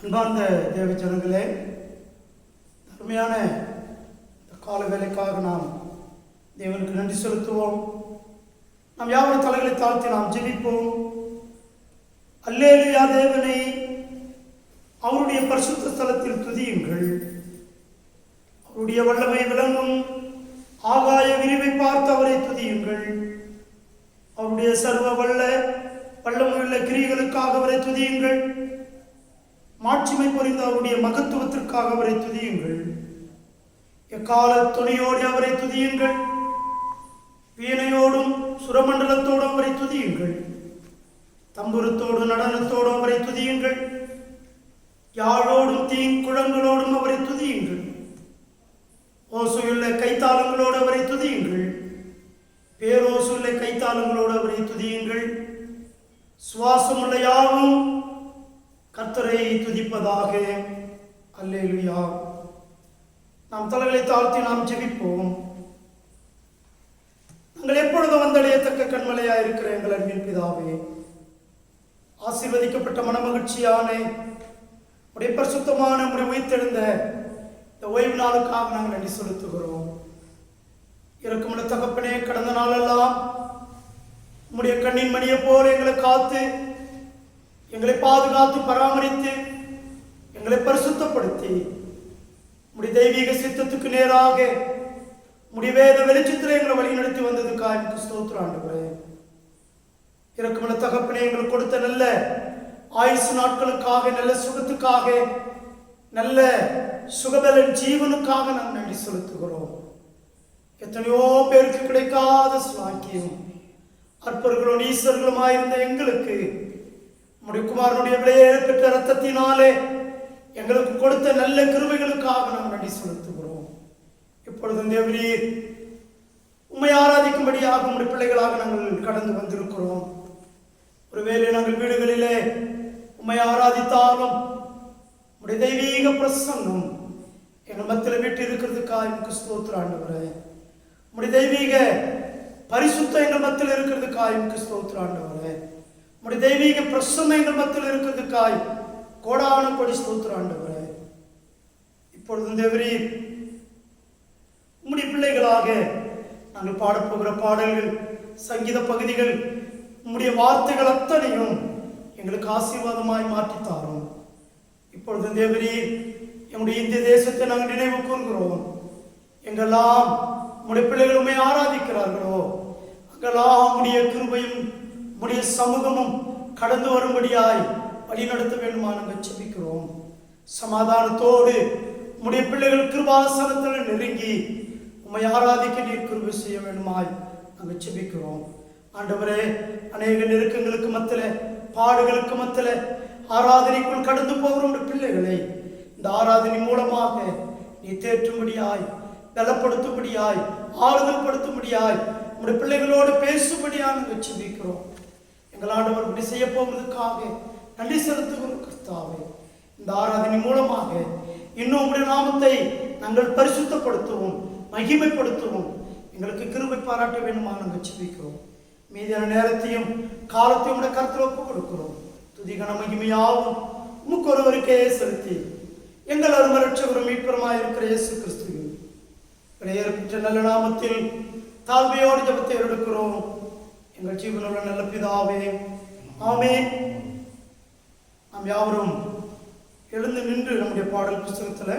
அன்பார்ந்த தேவ ஜனங்களே, அருமையான கால வேலைக்காக நாம் தேவனுக்கு நன்றி செலுத்துவோம். நாம் யாவரும் தலைகளை தாழ்த்தி நாம் ஜெபிப்போம். அல்லேலூயா. தேவனை அவருடைய பரிசுத்த ஸ்தலத்தில் துதியுங்கள். அவருடைய வல்லமை விளங்கும் ஆகாய விரிவை பார்த்து அவரை துதியுங்கள். அவருடைய சர்வ வல்லமையுள்ள கிரியைகளுக்காக அவரை துதியுங்கள். மாட்சிமை புரிந்த அவருடைய மகத்துவத்திற்காக அவரை துதியுங்கள். எக்கால துணியோடு அவரை துதியுங்கள். வீணையோடும் சுரமண்டலத்தோடும் அவரை துதியுங்கள். தம்புரத்தோடு நடனத்தோடும் அவரை துதியுங்கள். யாழோடும் தீங்குழங்களோடும் அவரை துதியுங்கள். ஓசையுள்ள கைத்தாளங்களோடு அவரை துதியுங்கள். பேரோசுள்ள கைத்தாளங்களோடு அவரை துதியுங்கள். சுவாசமுள்ள யாவும் கர்த்தரை துதிப்பதாக. அல்லேலூயா. நாம் தலைகளை தாழ்த்தி நாம் ஜெபிப்போம். நாங்கள் எப்பொழுதும் வந்தடையத்தக்க கண்மலையாக இருக்கிற எங்கள் அன்பின் பிதாவே, ஆசீர்வதிக்கப்பட்ட மனமகிழ்ச்சியான உடைய பரிசுத்தமான உடைய உயிர்த்தெழுந்த இந்த ஓய்வு நாளுக்காக நாங்கள் நன்றி செலுத்துகிறோம். இறக்குமுள்ள தகப்பனே, கடந்த நாளெல்லாம் உம்முடைய கண்ணின் மணியை போல எங்களை காத்து, எங்களை பாதுகாத்து பராமரித்து, எங்களை பரிசுத்தப்படுத்தி உம்முடைய தெய்வீக சித்தத்துக்கு நேராக உம்முடைய வேத வெளிச்சத்தில் எங்களை வழிநடத்தி வந்ததுக்காக எனக்கு ஸ்தோத்திரம் ஆண்டவரே. இறக்குமுள்ள தகப்பனே, எங்களுக்கு கொடுத்த நல்ல ஆயுசு நாட்களுக்காக, நல்ல சுகத்துக்காக, நல்ல சுகபலன் ஜீவனுக்காக நாங்கள் நன்றி செலுத்துகிறோம். எத்தனையோ பேருக்கு கிடைக்காத சுவாக்கியம் அற்பர்களும் ஈஸ்வர்களுமாயிருந்த எங்களுக்கு உம்முடைய குமாரனுடைய விலையை பெற்ற ரத்தத்தினாலே எங்களுக்கு கொடுத்த நல்ல கிருபைகளுக்காக நாங்கள் நன்றி செலுத்துகிறோம். இப்பொழுதும் தேவரீர் உம்மை ஆராதிக்கும்படியாக உம்முடைய பிள்ளைகளாக நாங்கள் கடந்து வந்திருக்கிறோம். ஒருவேளை நாங்கள் வீடுகளிலே உம்மை ஆராதித்தாலும் உம்முடைய தெய்வீக பிரசன்னம் எங்கள் மத்தியில் வீட்டு இருக்கிறதுக்காக எனக்கு ஸ்தோத்திரம் ஆண்டவரே. உம்முடைய தெய்வீக பரிசுத்தம் எங்கள் மத்தியில் இருக்கிறதுக்காக எனக்கு ஸ்தோத்திரம் ஆண்டவரே. உம்முடைய தெய்வீக பிரசன்னம் எங்கள் மத்தியில் இருக்கிறதுக்காய் கோடான கொடி ஸ்தோத்திரம் ஆண்டவரே. இப்பொழுதும் தேவரீர் உம்முடைய பிள்ளைகளாக நாங்கள் பாடப்போகிற பாடல்கள், சங்கீத பகுதிகள், உம்முடைய வார்த்தைகள் அத்தனையும் எங்களுக்கு ஆசீர்வாதமாய் மாற்றித்தாரோம். இப்பொழுதும் தேவரீர் எங்களுடைய இந்திய தேசத்தை நாங்கள் நினைவு கூறுகிறோம். எங்கெல்லாம் உம்முடைய பிள்ளைகள் உம்மை ஆராதிக்கிறார்களோ அங்கெல்லாம் உம்முடைய கிருபையும் உம்முடைய சமூகமும் கடந்து வரும்படியாய் வழிநடத்த வேண்டுமா நாங்கள் ஜெபிக்கிறோம். சமாதானத்தோடு உம்முடைய பிள்ளைகள் கிருபாசனத்தில் நெருங்கி உம்மை ஆராதிக்க நீர் கிருபை செய்ய வேண்டுமாய் நாங்கள் ஜெபிக்கிறோம். ஆண்டவரே, அநேக நெருக்கங்களுக்கு மத்தியில், பாடுகளுக்கு மத்தியில் ஆராதனைக்குள் கடந்து போகிற உடைய பிள்ளைகளை இந்த ஆராதனை மூலமாக நீ தேற்றும்படியாய், பலப்படுத்தும்படியாய், ஆறுதல் படுத்தும்படியாய், உடைய பிள்ளைகளோடு பேசும்படியாக நாங்கள் ஜெபிக்கிறோம். எங்கள் ஆண்டவர் இப்படி செய்ய போவதற்காக நன்றி செலுத்துகிறோம். கர்த்தாவே, இந்த ஆராதனை மூலமாக இன்னும் உடைய நாமத்தை நாங்கள் பரிசுத்தப்படுத்துவோம், மகிமைப்படுத்துவோம். எங்களுக்கு கிருபை பாராட்ட வேண்டுமா நாங்கள் ஜெபிக்கிறோம். மீதியான நேரத்தையும் காலத்தையும் உடைய கருத்தில் ஒப்புக் கொடுக்கிறோம். துதிகன மகிமையாவும் உமக்கு ஒருவருக்கே செலுத்தி எங்கள் அருமரட்சகரும் மீட்பருமாய் இருக்கிற இயேசு கிறிஸ்துவின் பெற்ற நல்ல நாமத்தில் தாழ்மையோடு ஜெபத்தை எடுக்கிறோம். எங்கள் ஜீவனுள்ள நல்ல பிதாவே, ஆமென். நாம் யாவரும் எழுந்து நின்று நம்முடைய பாடல் புஸ்தகத்தில்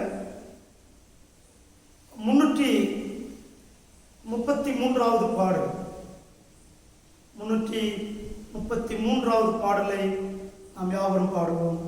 333வது பாடல், 333வது பாடலை நாம் யாவரும் பாடுவோம்.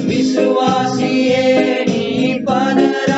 விசுவாசியே நீ பதற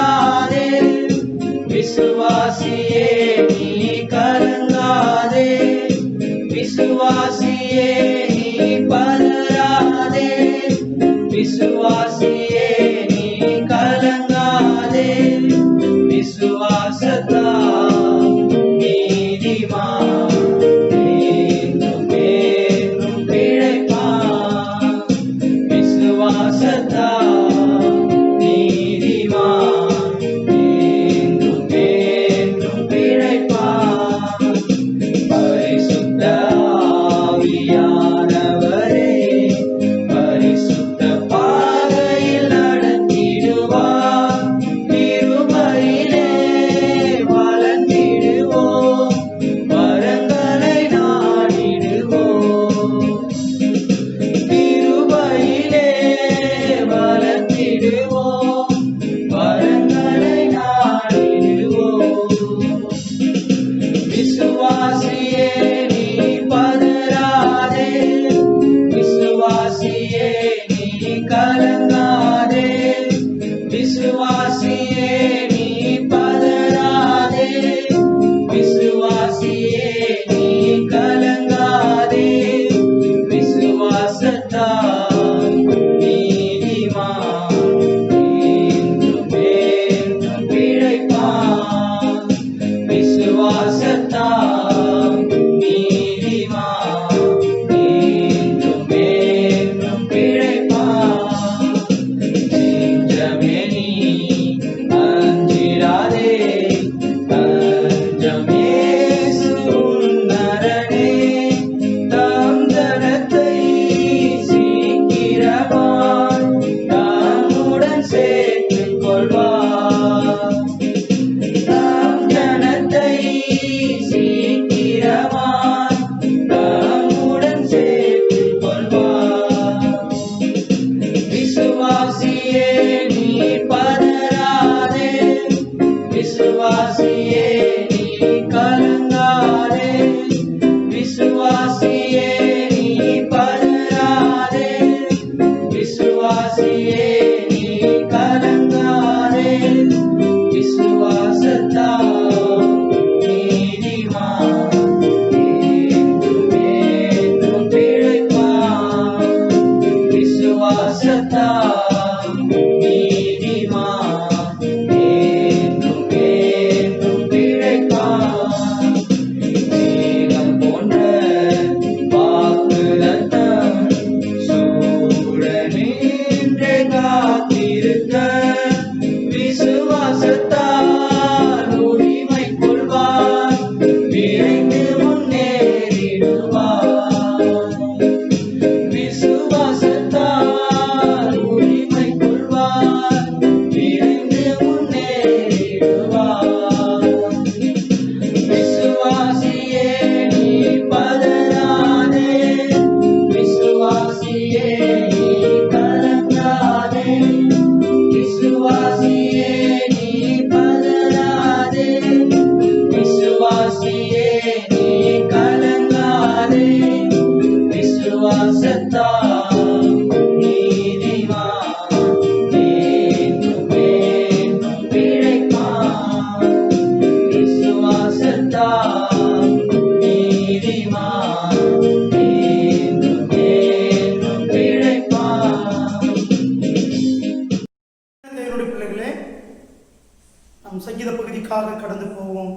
நம் சங்கீத பகுதிக்காக கடந்து போவோம்.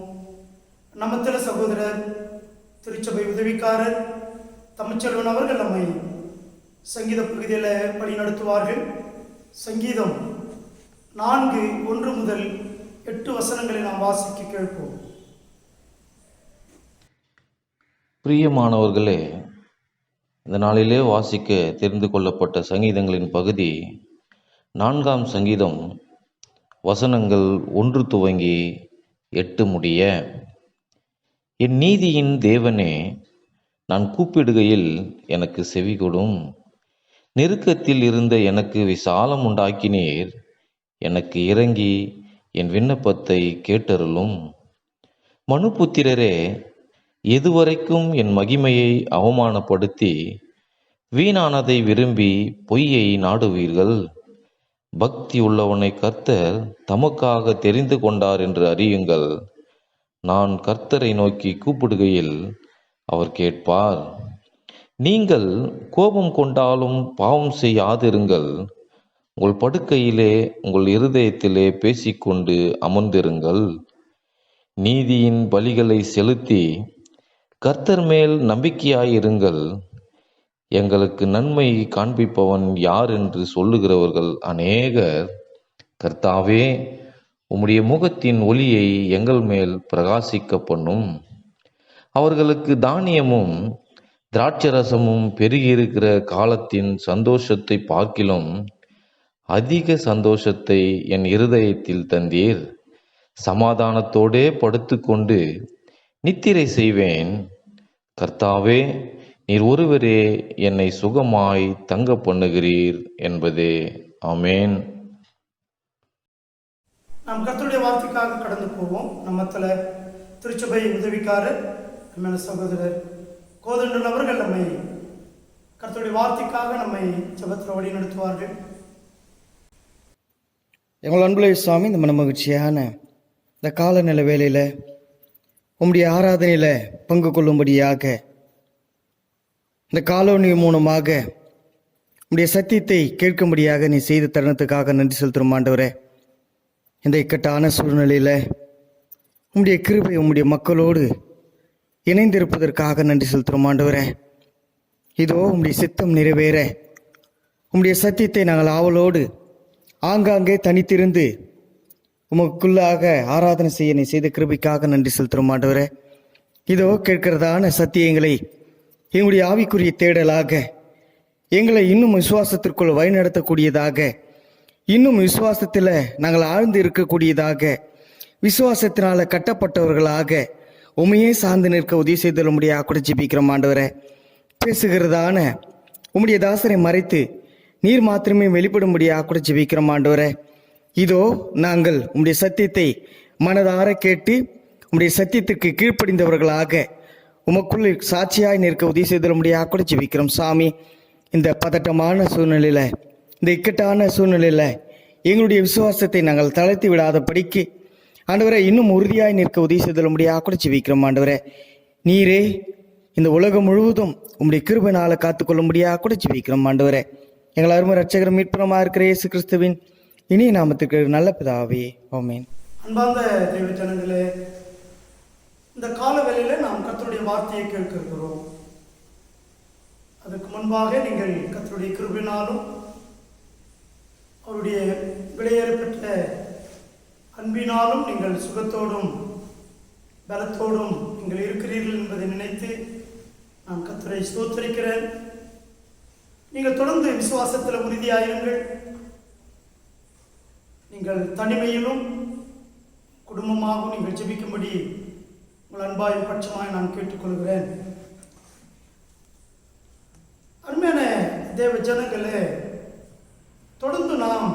நம்மத்தில சகோதரர் திருச்சபை உதவிக்காரர் தமிழ்ச்செல்வன் அவர்கள் நம்மை சங்கீத பகுதியில் வழி நடத்துவார்கள். சங்கீதம் 4:1 முதல் 8 வசனங்களை நாம் வாசிக்க கேட்போம். பிரியமானவர்களே, இந்த நாளிலே வாசிக்க தெரிந்து கொள்ளப்பட்ட சங்கீதங்களின் பகுதி 4ஆம் சங்கீதம், வசனங்கள் 1 துவங்கி 8 முடிய. என் நீதியின் தேவனே, நான் கூப்பிடுகையில் எனக்கு செவி கொடும். நெருக்கத்தில் இருந்த எனக்கு விசாலம் உண்டாக்கினீர். எனக்கு இறங்கி என் விண்ணப்பத்தை கேட்டருளும். மனுபுத்திரரே, எதுவரைக்கும் என் மகிமையை அவமானப்படுத்தி வீணானதை விரும்பி பொய்யை நாடுவீர்கள்? பக்தி உள்ளவனை கர்த்தர் தமக்காக தெரிந்து கொண்டார் என்று அறியுங்கள். நான் கர்த்தரை நோக்கி கூப்பிடுகையில் அவர் கேட்பார். நீங்கள் கோபம் கொண்டாலும் பாவம் செய்யாதிருங்கள். உங்கள் படுக்கையிலே உங்கள் இருதயத்திலே பேசிக்கொண்டு அமர்ந்திருங்கள். நீதியின் பலிகளை செலுத்தி கர்த்தர் மேல் நம்பிக்கையாயிருங்கள். எங்களுக்கு நன்மை காண்பிப்பவன் யார் என்று சொல்லுகிறவர்கள் அநேகர். கர்த்தாவே, உம்முடைய முகத்தின் ஒளியை எங்கள் மேல் பிரகாசிக்க பண்ணும். அவர்களுக்கு தானியமும் திராட்சரசமும் பெருகியிருக்கிற காலத்தின் சந்தோஷத்தை பார்க்கிலும் அதிக சந்தோஷத்தை என் இருதயத்தில் தந்தீர். சமாதானத்தோடே படுத்துக்கொண்டு நித்திரை செய்வேன். கர்த்தாவே, நீர் ஒருவரே என்னை சுகமாய் தங்க பண்ணுகிறீர் என்பதே. ஆமேன். நாம் கர்த்தருடைய வார்த்தைக்காக கடந்து போவோம். நம்மத்துல திருச்சபை உதவிக்காரர் சகோதரர் கோதண்டன் அவர்கள் நம்மை கர்த்தருடைய வார்த்தைக்காக நம்மை ஜெபத்தில் வழி நடத்துவார்கள். எங்கள் அன்புள்ள சுவாமி, இந்த மன மகிழ்ச்சியான இந்த காலநிலை வேளையில் உம்முடைய ஆராதனையில் பங்கு கொள்ளும்படியாக இந்த காலோனி மூலமாக உம்முடைய சத்தியத்தை கேட்கும்படியாக நீ செய்த தருணத்துக்காக நன்றி செலுத்துகிறோம் ஆண்டவரே. இந்த இக்கட்டான சூழ்நிலையில் உம்முடைய கிருபை உம்முடைய மக்களோடு இணைந்திருப்பதற்காக நன்றி செலுத்துகிறோம் ஆண்டவரே. இதோ உம்முடைய சித்தம் நிறைவேற உம்முடைய சத்தியத்தை நாங்கள் ஆவலோடு ஆங்காங்கே தனித்திருந்து உமக்குள்ளாக ஆராதனை செய்ய நீ செய்த கிருபைக்காக நன்றி செலுத்துகிறோம் ஆண்டவரே. இதோ கேட்கிறதான சத்தியங்களை எங்களுடைய ஆவிக்குரிய தேடலாக எங்களை இன்னும் விசுவாசத்திற்குள் வழிநடத்தக்கூடியதாக, இன்னும் விசுவாசத்தில் நாங்கள் ஆழ்ந்து இருக்கக்கூடியதாக, விசுவாசத்தினால கட்டப்பட்டவர்களாக உமையே சார்ந்து நிற்க உதவி செய்தல் முடியாக கூட ஜெபிக்கிறோம் ஆண்டவரே. பேசுகிறதான உம்முடைய தாசரை மறைத்து நீர் மாத்திரமே வெளிப்படும்படியாக கூட ஜெபிக்கிறோம் ஆண்டவரே. இதோ நாங்கள் உம்முடைய சத்தியத்தை மனதார கேட்டு உம்முடைய சத்தியத்திற்கு கீழ்ப்படிந்தவர்களாக உமக்குள்ள சாட்சியாய் நிற்க உதவி செய்தல் முடியாக கூட ஜெபிக்கிறோம் சாமி. இந்த பதட்டமான சூழ்நிலையில், இந்த இக்கட்டான சூழ்நிலையில் எங்களுடைய விசுவாசத்தை நாங்கள் தளர்த்தி விடாத படிக்கு ஆண்டவரே இன்னும் உறுதியாய் நிற்க உதவி செய்தல் முடியாக கூட ஜெபிக்கிறோம் ஆண்டவரே. நீரே இந்த உலகம் முழுவதும் உம்முடைய கிருபையினால காத்துக்கொள்ளும்படியாக கூட ஜெபிக்கிறோம் ஆண்டவரே. எங்கள் அருமை ரட்சகரும் மீட்புறமாக இருக்கிற இயேசு கிறிஸ்துவின் இனிய நாமத்துக்கு நல்ல பிதாவே, ஆமென். அன்பார்ந்த தேவ ஜனங்களே, இந்த கால வேளையில் நாம் கர்த்தருடைய வார்த்தையை கேட்க இருக்கிறோம். அதற்கு முன்பாக நீங்கள் கர்த்தருடைய கிருபையினாலும் அவருடைய விலையேறப்பட்ட அன்பினாலும் நீங்கள் சுகத்தோடும் பலத்தோடும் நீங்கள் இருக்கிறீர்கள் என்பதை நினைத்து நான் கர்த்தரை ஸ்தோத்திரிக்கிறேன். நீங்கள் தொடர்ந்து விசுவாசத்தில் உறுதியாயிருங்கள். நீங்கள் தனிமையிலும் குடும்பமாகவும் நீங்கள் ஜெபிக்கும்படி உங்கள் அன்பாய் பட்சமாய் நான் கேட்டுக்கொள்கிறேன். அருமையான தேவ ஜனங்களே, தொடர்ந்து நாம்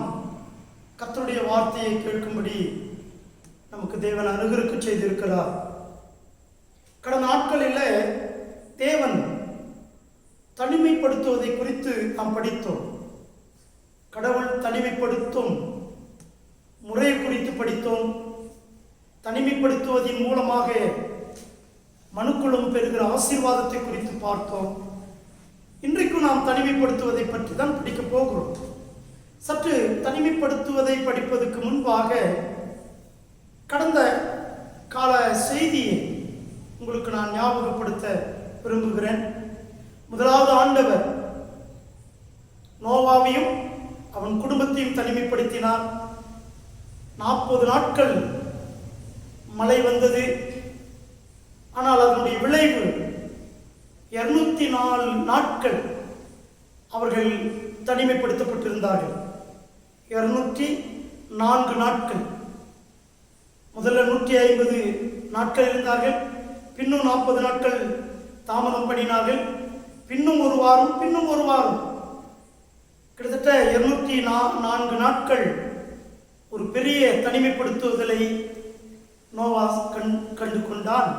கர்த்தருடைய வார்த்தையை கேட்கும்படி நமக்கு தேவன் அனுகிரக செய்திருக்கிறார். கடந்த நாட்களில் தேவன் தனிமைப்படுத்துவதை குறித்து நாம் படித்தோம். கடவுள் தனிமைப்படுத்தும் முறையை குறித்து படித்தோம். தனிமைப்படுத்துவதன் மூலமாக மனுக்குளம் பெறுகிற ஆசீர்வாதத்தை குறித்து பார்த்தோம். இன்றைக்கும் நாம் தனிமைப்படுத்துவதை பற்றி தான் படிக்கப் போகிறோம். சற்று தனிமைப்படுத்துவதை படிப்பதற்கு முன்பாக கடந்த கால செய்தியை உங்களுக்கு நான் ஞாபகப்படுத்த விரும்புகிறேன். முதலாவது ஆண்டவர் நோவாவையும் அவன் குடும்பத்தையும் தனிமைப்படுத்தினார். 40 நாட்கள் மழை வந்தது. ஆனால் அதனுடைய விளைவு 204 நாட்கள் அவர்கள் தனிமைப்படுத்தப்பட்டிருந்தார்கள். 204 நாட்கள். முதல்ல 150 நாட்கள் இருந்தார்கள். பின்னும் 40 நாட்கள் தாமதம் பண்ணினார்கள். பின்னும் ஒரு வாரம், பின்னும் ஒரு வாரம். கிட்டத்தட்ட 204 நாட்கள் ஒரு பெரிய தனிமைப்படுத்துதலை நோவா கண்டு கொண்டான்.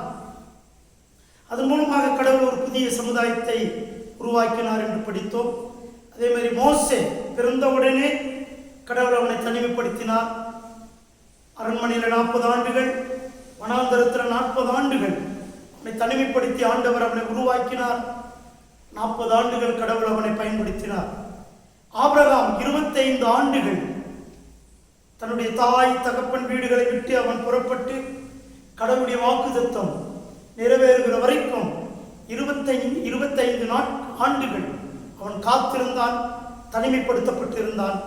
அதன் மூலமாக கடவுள் ஒரு புதிய சமுதாயத்தை உருவாக்கினார் என்று படித்தோம். அதே மாதிரி மோசே பிறந்தவுடனே கடவுள் அவனை தனிமைப்படுத்தினார். அரண்மனையில் 40 ஆண்டுகள், வனாந்தரத்தில் 40 ஆண்டுகள் அவனை தனிமைப்படுத்தி ஆண்டவர் அவனை உருவாக்கினார். 40 ஆண்டுகள் கடவுள் அவனை பயன்படுத்தினார். ஆபிரகாம் 25 ஆண்டுகள் தன்னுடைய தாய் தகப்பன் வீடுகளை விட்டு அவன் புறப்பட்டு கடவுளுடைய வாக்குத்தத்தம் நிறைவேறுகிற வரைக்கும் 25 ஆண்டுகள் அவன் காத்திருந்தான், தனிமைப்படுத்தப்பட்டிருந்தான்,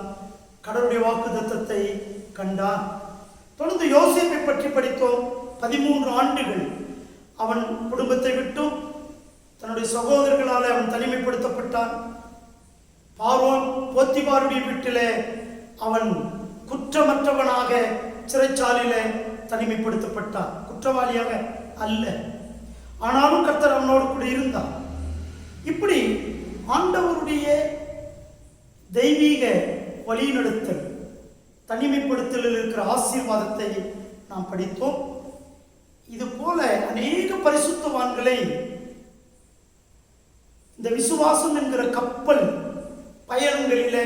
கடவுளுடைய வாக்குத்தத்தத்தை கண்டான். தொடர்ந்து யோசேப்பை பற்றி படித்தோம். 13 ஆண்டுகள் அவன் குடும்பத்தை விட்டும் தன்னுடைய சகோதரர்களால் அவன் தனிமைப்படுத்தப்பட்டான். பார்வோன் போத்திபாருடைய வீட்டிலே அவன் குற்றமற்றவனாக சிறைச்சாலையிலே தனிமைப்படுத்தப்பட்டான். குற்றவாளியாக அல்ல, ஆனாலும் கர்த்தர் அவனோடு கூட இருந்தார். இப்படி ஆண்டவருடைய தெய்வீக வழிநடத்தல், தனிமைப்படுத்தலில் இருக்கிற ஆசீர்வாதத்தை நாம் படித்தோம். இது போல அநேக பரிசுத்தவான்களை இந்த விசுவாசம் என்கிற கப்பல் பயணங்களிலே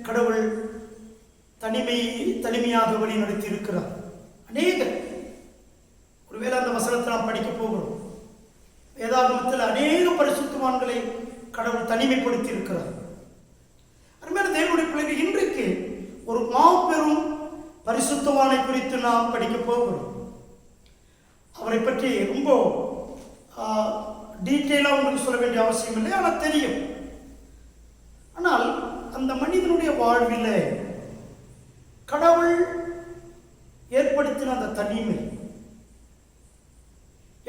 கடவுள் தனிமையாக வழி நடத்தி இருக்கிறார். அநேக, ஒருவேளை அந்த வசனத்தை நாம் படிக்க போகிறோம். வேதாகமத்தில் அநேக பரிசுத்தவான்களை கடவுள் தனிமைப்படுத்தி இருக்கிறார். அருமையான தேவனுடைய பிள்ளைகள், இன்றைக்கு ஒரு மாபெரும் பரிசுத்தவானை குறித்து நாம் படிக்க போகிறோம். அவரை பற்றி ரொம்ப டீட்டெயிலாக உங்களுக்கு சொல்ல வேண்டிய அவசியம் இல்லை, ஆனால் தெரியும். ஆனால் அந்த மனிதனுடைய வாழ்வில் கடவுள் ஏற்படுத்தின அந்த தனிமை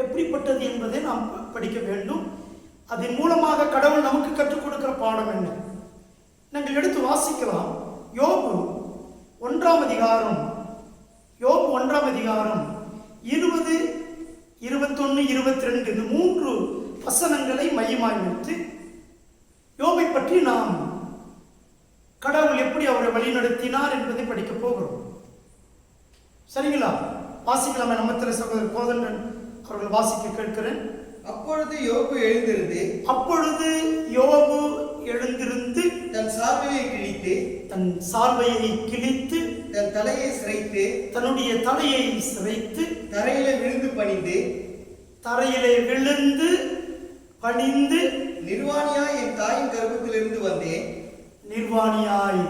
எப்படிப்பட்டது என்பதை நாம் படிக்க வேண்டும். அதன் மூலமாக கடவுள் நமக்கு கற்றுக் கொடுக்கிற பாடம் என்ன? நாங்கள் எடுத்து வாசிக்கலாம். யோபு 1ஆம் அதிகாரம் 20, 21, 22 இந்த 3 வசனங்களை மையமாய் வைத்து யோபை பற்றி நாம் கடவுள் எப்படி அவரை வழி நடத்தினார் என்பதை படிக்க போகிறோம். சரிங்களா? வாசிக்கலாமே. நம்ம சகோதரர் கோதண்டன் அவர்கள் வாசிக்க கேட்கிறேன். அப்பொழுது யோபு எழுந்திருந்து தன் சால்வையை கிழித்து தன் தலையை சிரைத்து தன்னுடைய தலையை சிரைத்து தரையிலே விழுந்து பணிந்து நிர்வாணியாய் என் தாயின் கர்ப்பத்திலிருந்து வந்தேன். நிர்வாணியாய்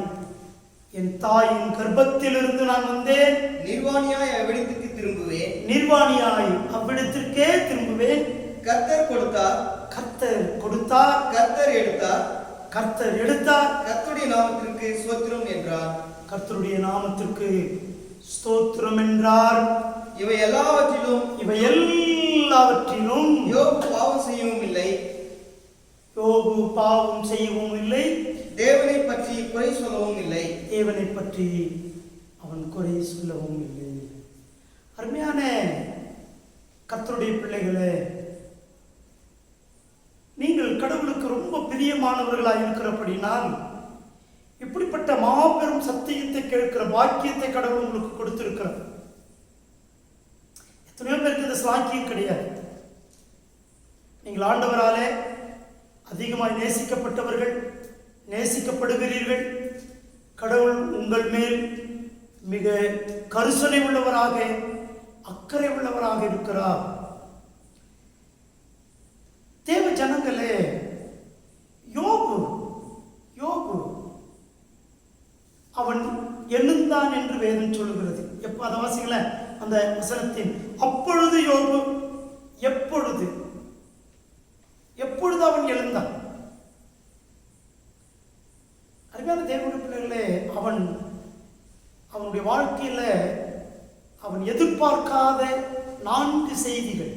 என் தாயின் கர்ப்பத்திலிருந்து நான் வந்தேன். நிர்வாணியாய் அவ்விடத்திற்கு திரும்புவேன். நிர்வாணியாய் அவ்விடத்திற்கே திரும்புவேன். கர்த்தர் கொடுத்தார், கர்த்தர் கொடுத்தார், கர்த்தர் எடுத்தார், கர்த்தர் எடுத்தார். கர்த்தருடைய நாமத்திற்கு ஸ்தோத்திரம் என்றார். கர்த்தருடைய நாமத்திற்கு ஸ்தோத்திரம் என்றார். இவை எல்லாவற்றிலும் யோபு பாவம் செய்யவும் இல்லை. யோபு பாவம் செய்யவும் இல்லை. தேவனை பற்றி குறை சொல்லவும் இல்லை. தேவனை பற்றி அவன் குறை சொல்லவும் இல்லை. அருமையான கர்த்தருடைய பிள்ளைகளே, நீங்கள் கடவுளுக்கு ரொம்ப பிரியமானவர்களாக இருக்கிறபடினால் இப்படிப்பட்ட மாபெரும் சத்தியத்தை கேட்கிற பாக்கியத்தை கடவுள் உங்களுக்கு கொடுத்திருக்கிறார். எத்தனையோ பேருக்கு இந்த சாக்கியம் கிடையாது. நீங்கள் ஆண்டவராலே அதிகமாய் நேசிக்கப்பட்டவர்கள், நேசிக்கப்படுகிறீர்கள். கடவுள் உங்கள் மேல் மிக கருசனை உள்ளவராக, அக்கறை உள்ளவராக இருக்கிறார். தேவ ஜனங்களே, யோபு அவன் எழுந்தான் என்று வேதம் சொல்லுகிறது. எப்போ அதை வாசிங்களேன், அந்த வசனத்தின் அப்பொழுது யோபு எப்பொழுது அவன் எழுந்தான். அருமையான தேவனுடைய பிள்ளைகளே, அவனுடைய வாழ்க்கையில அவன் எதிர்பார்க்காத 4 செய்திகள்,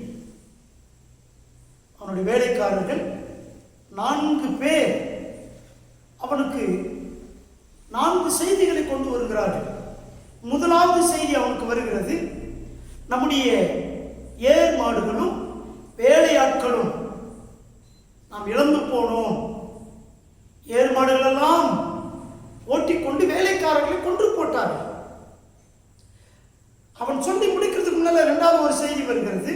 அவனுடைய வேலைக்காரர்கள் 4 பேர் அவனுக்கு 4 செய்திகளை கொண்டு வருகிறார்கள். முதலாவது செய்தி அவனுக்கு வருகிறது, நம்முடைய ஏர் மாடுகளும் வேலையாட்களும் நாம் இழந்து போனோம். ஏர் மாடுகள் எல்லாம் ஓட்டிக்கொண்டு வேலைக்காரர்களை கொன்று போட்டார்கள். அவன் சொல்லி முடிக்கிறதுக்கு முன்னால 2வது ஒரு செய்தி வருகிறது,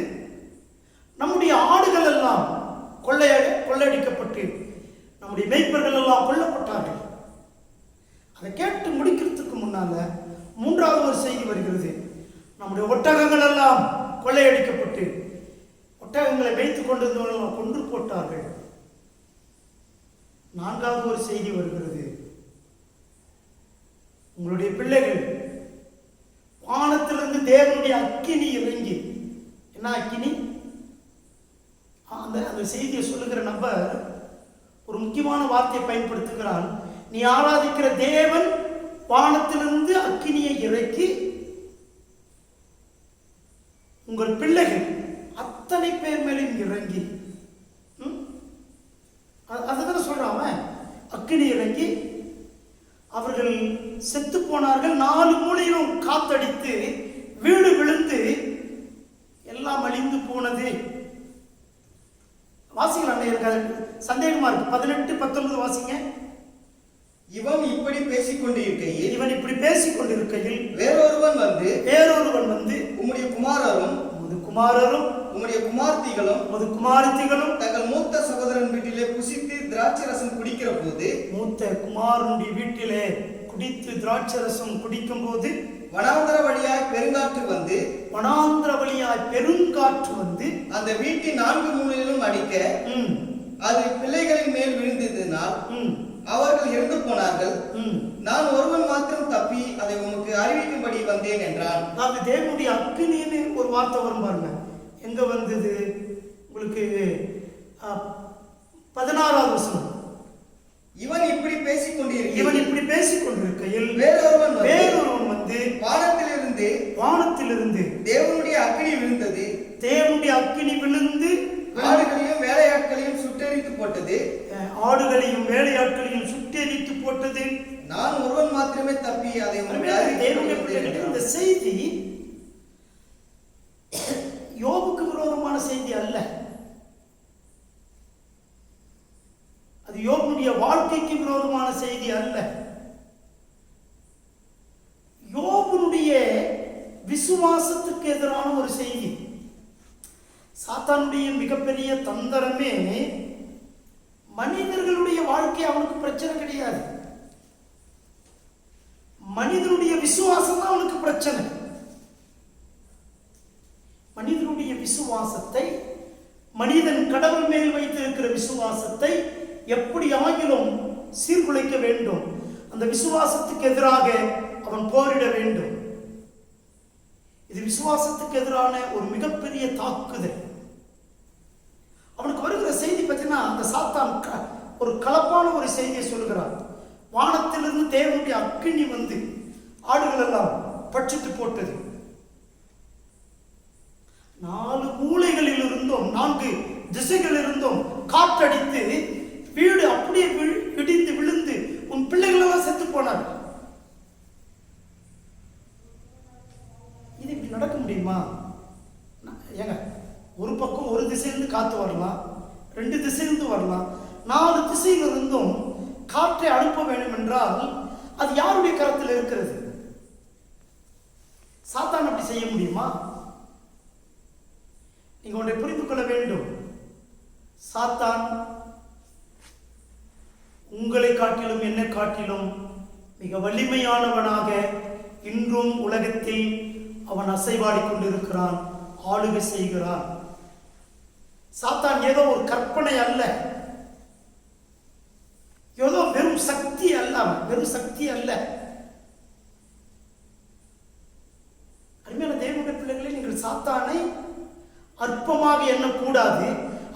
நம்முடைய ஆடுகள் எல்லாம் கொள்ளையடிக்கப்பட்டு நம்முடைய மேய்ப்பர்கள் எல்லாம் கொல்லப்பட்டார்கள். அதை கேட்டு முடிக்கிறதுக்கு முன்னால 3வது ஒரு செய்தி வருகிறது, நம்முடைய ஒட்டகங்கள் எல்லாம் கொள்ளையடிக்கப்பட்டு ஒட்டகங்களை வைத்துக் கொண்டிருந்தவர்கள் கொன்று போட்டார்கள். 4வது ஒரு செய்தி வருகிறது, உங்களுடைய பிள்ளைகள் வானத்திலிருந்து தேவனுடைய அக்கினி இறங்கி, என்ன அக்கினி? அந்த செய்தியை சொல்லுகிற நபர் ஒரு முக்கியமான வார்த்தையை பயன்படுத்துகிறான். நீ ஆராதிக்கிற தேவன் வானத்திலிருந்து அக்கினியை இறக்கி உங்கள் பிள்ளைகள் அத்தனை பேர் மேலும் இறங்கி, அதுதான் சொல்றான், அக்கினி இறங்கி அவர்கள் செத்து போனார்கள். 4 மூலையிலும் காத்தடித்து வீடு விழுந்து எல்லாம் அழிந்து போனது. வாசிக்கலாம், சந்தேகமா இருக்கு. 18, 19 வாசிங்க. இவன் இப்படி பேசிக் கொண்டிருக்கையில் வேறொருவன் வந்து உம்முடைய குமாரரும் உம்முடைய குமார்த்திகளும் தங்கள் மூத்த சகோதரன் வீட்டிலே புசித்து திராட்சரசம் குடிக்கிற போது, மூத்த குமாரனுடைய வீட்டிலே குடித்து திராட்சரசம் குடிக்கும் போது வனாந்தர வழியாய் பெருங்காற்று வந்து அந்த வீட்டின் 4 மூலையிலும் அடிக்க, அது பிள்ளைகளின் மேல் விழுந்ததினால் அவர்கள் இறந்து போனார்கள். நான் ஒருவன் மாத்திரம் தப்பி அதை உமக்கு அறிவிக்கும்படி வந்தேன் என்றான். அதாவது தேவனுடைய அக்கினின்னு ஒரு வார்த்தை வரும் பாருங்க. எங்க வந்தது உங்களுக்கு? 16வது வசனம். இவன் இப்படி பேசிக் கொண்டிருக்கையில் வேறொருவன் வந்து வானத்திலிருந்து தேவனுடைய அக்கினி விழுந்தது. தேவனுடைய அக்கினி விழுந்து ஆடுகளையும் வேலையாட்களையும் சுட்டெரித்து போட்டது. நான் ஒருவன் மாத்திரமே தப்பி அதை இந்த செய்தி யோபுக்கு விரோதமான செய்தி அல்ல. அது யோபுடைய வாழ்க்கைக்கு விரோதமான செய்தி அல்ல. யோபுடைய விசுவாசத்துக்கு எதிரான ஒரு செய்தி. சாத்தானுடைய மிகப்பெரிய தந்திரமே மனிதர்களுடைய வாழ்க்கை அவனுக்கு பிரச்சனை கிடையாது, மனிதனுடைய விசுவாசம் தான் அவனுக்கு பிரச்சனை. மனிதனுடைய விசுவாசத்தை, மனிதன் கடவுள் மேல் வைத்திருக்கிற விசுவாசத்தை எப்படி ஆகிலும் சீர்குலைக்க வேண்டும். அந்த விசுவாசத்துக்கு எதிராக அவன் போரிட வேண்டும். இது விசுவாசத்துக்கு எதிரான ஒரு மிகப்பெரிய தாக்குதல். அவனுக்கு வருகிற செய்தி பார்த்தீங்கன்னா, அந்த சாத்தான் ஒரு கலப்பான ஒரு செய்தியை சொல்லுகிறான். வானத்திலிருந்து தேவனுடைய அக்கினி வந்து ஆடுகள் எல்லாம் பட்சித்து போட்டது. 4 மூலைகளில் இருந்தும் 4 திசைகளில் இருந்தும் காற்றடித்து வீடு அப்படியே இடிந்து விழுந்து உன் பிள்ளைகள் எல்லாம் செத்து போனார். இது இப்படி நடக்க முடியுமா? ஏங்க, ஒரு பக்கம் ஒரு திசையிலிருந்து காத்து வரலாம், 2 திசையிலிருந்து வரலாம், 4 திசையிலிருந்தும் காற்றை அனுப்ப வேண்டும் என்றால் அது யாருடைய கரத்தில் இருக்கிறது? சாத்தான் அப்படி செய்ய முடியுமா? நீங்க ஒன்றை புரிந்து கொள்ள வேண்டும். சாத்தான் உங்களை காட்டிலும் என்னை காட்டிலும் மிக வலிமையானவனாக இன்றும் உலகத்தில் அவன் அசைவாடி கொண்டிருக்கிறான், ஆளுகை செய்கிறான். சாத்தான் ஏதோ ஒரு கற்பனை அல்ல, ஏதோ வெறும் சக்தி அல்ல, வெறும் சக்தி அல்ல. அருமையான தேவனுடைய பிள்ளை, சாத்தானை அற்பமாக எண்ணக்கூடாது,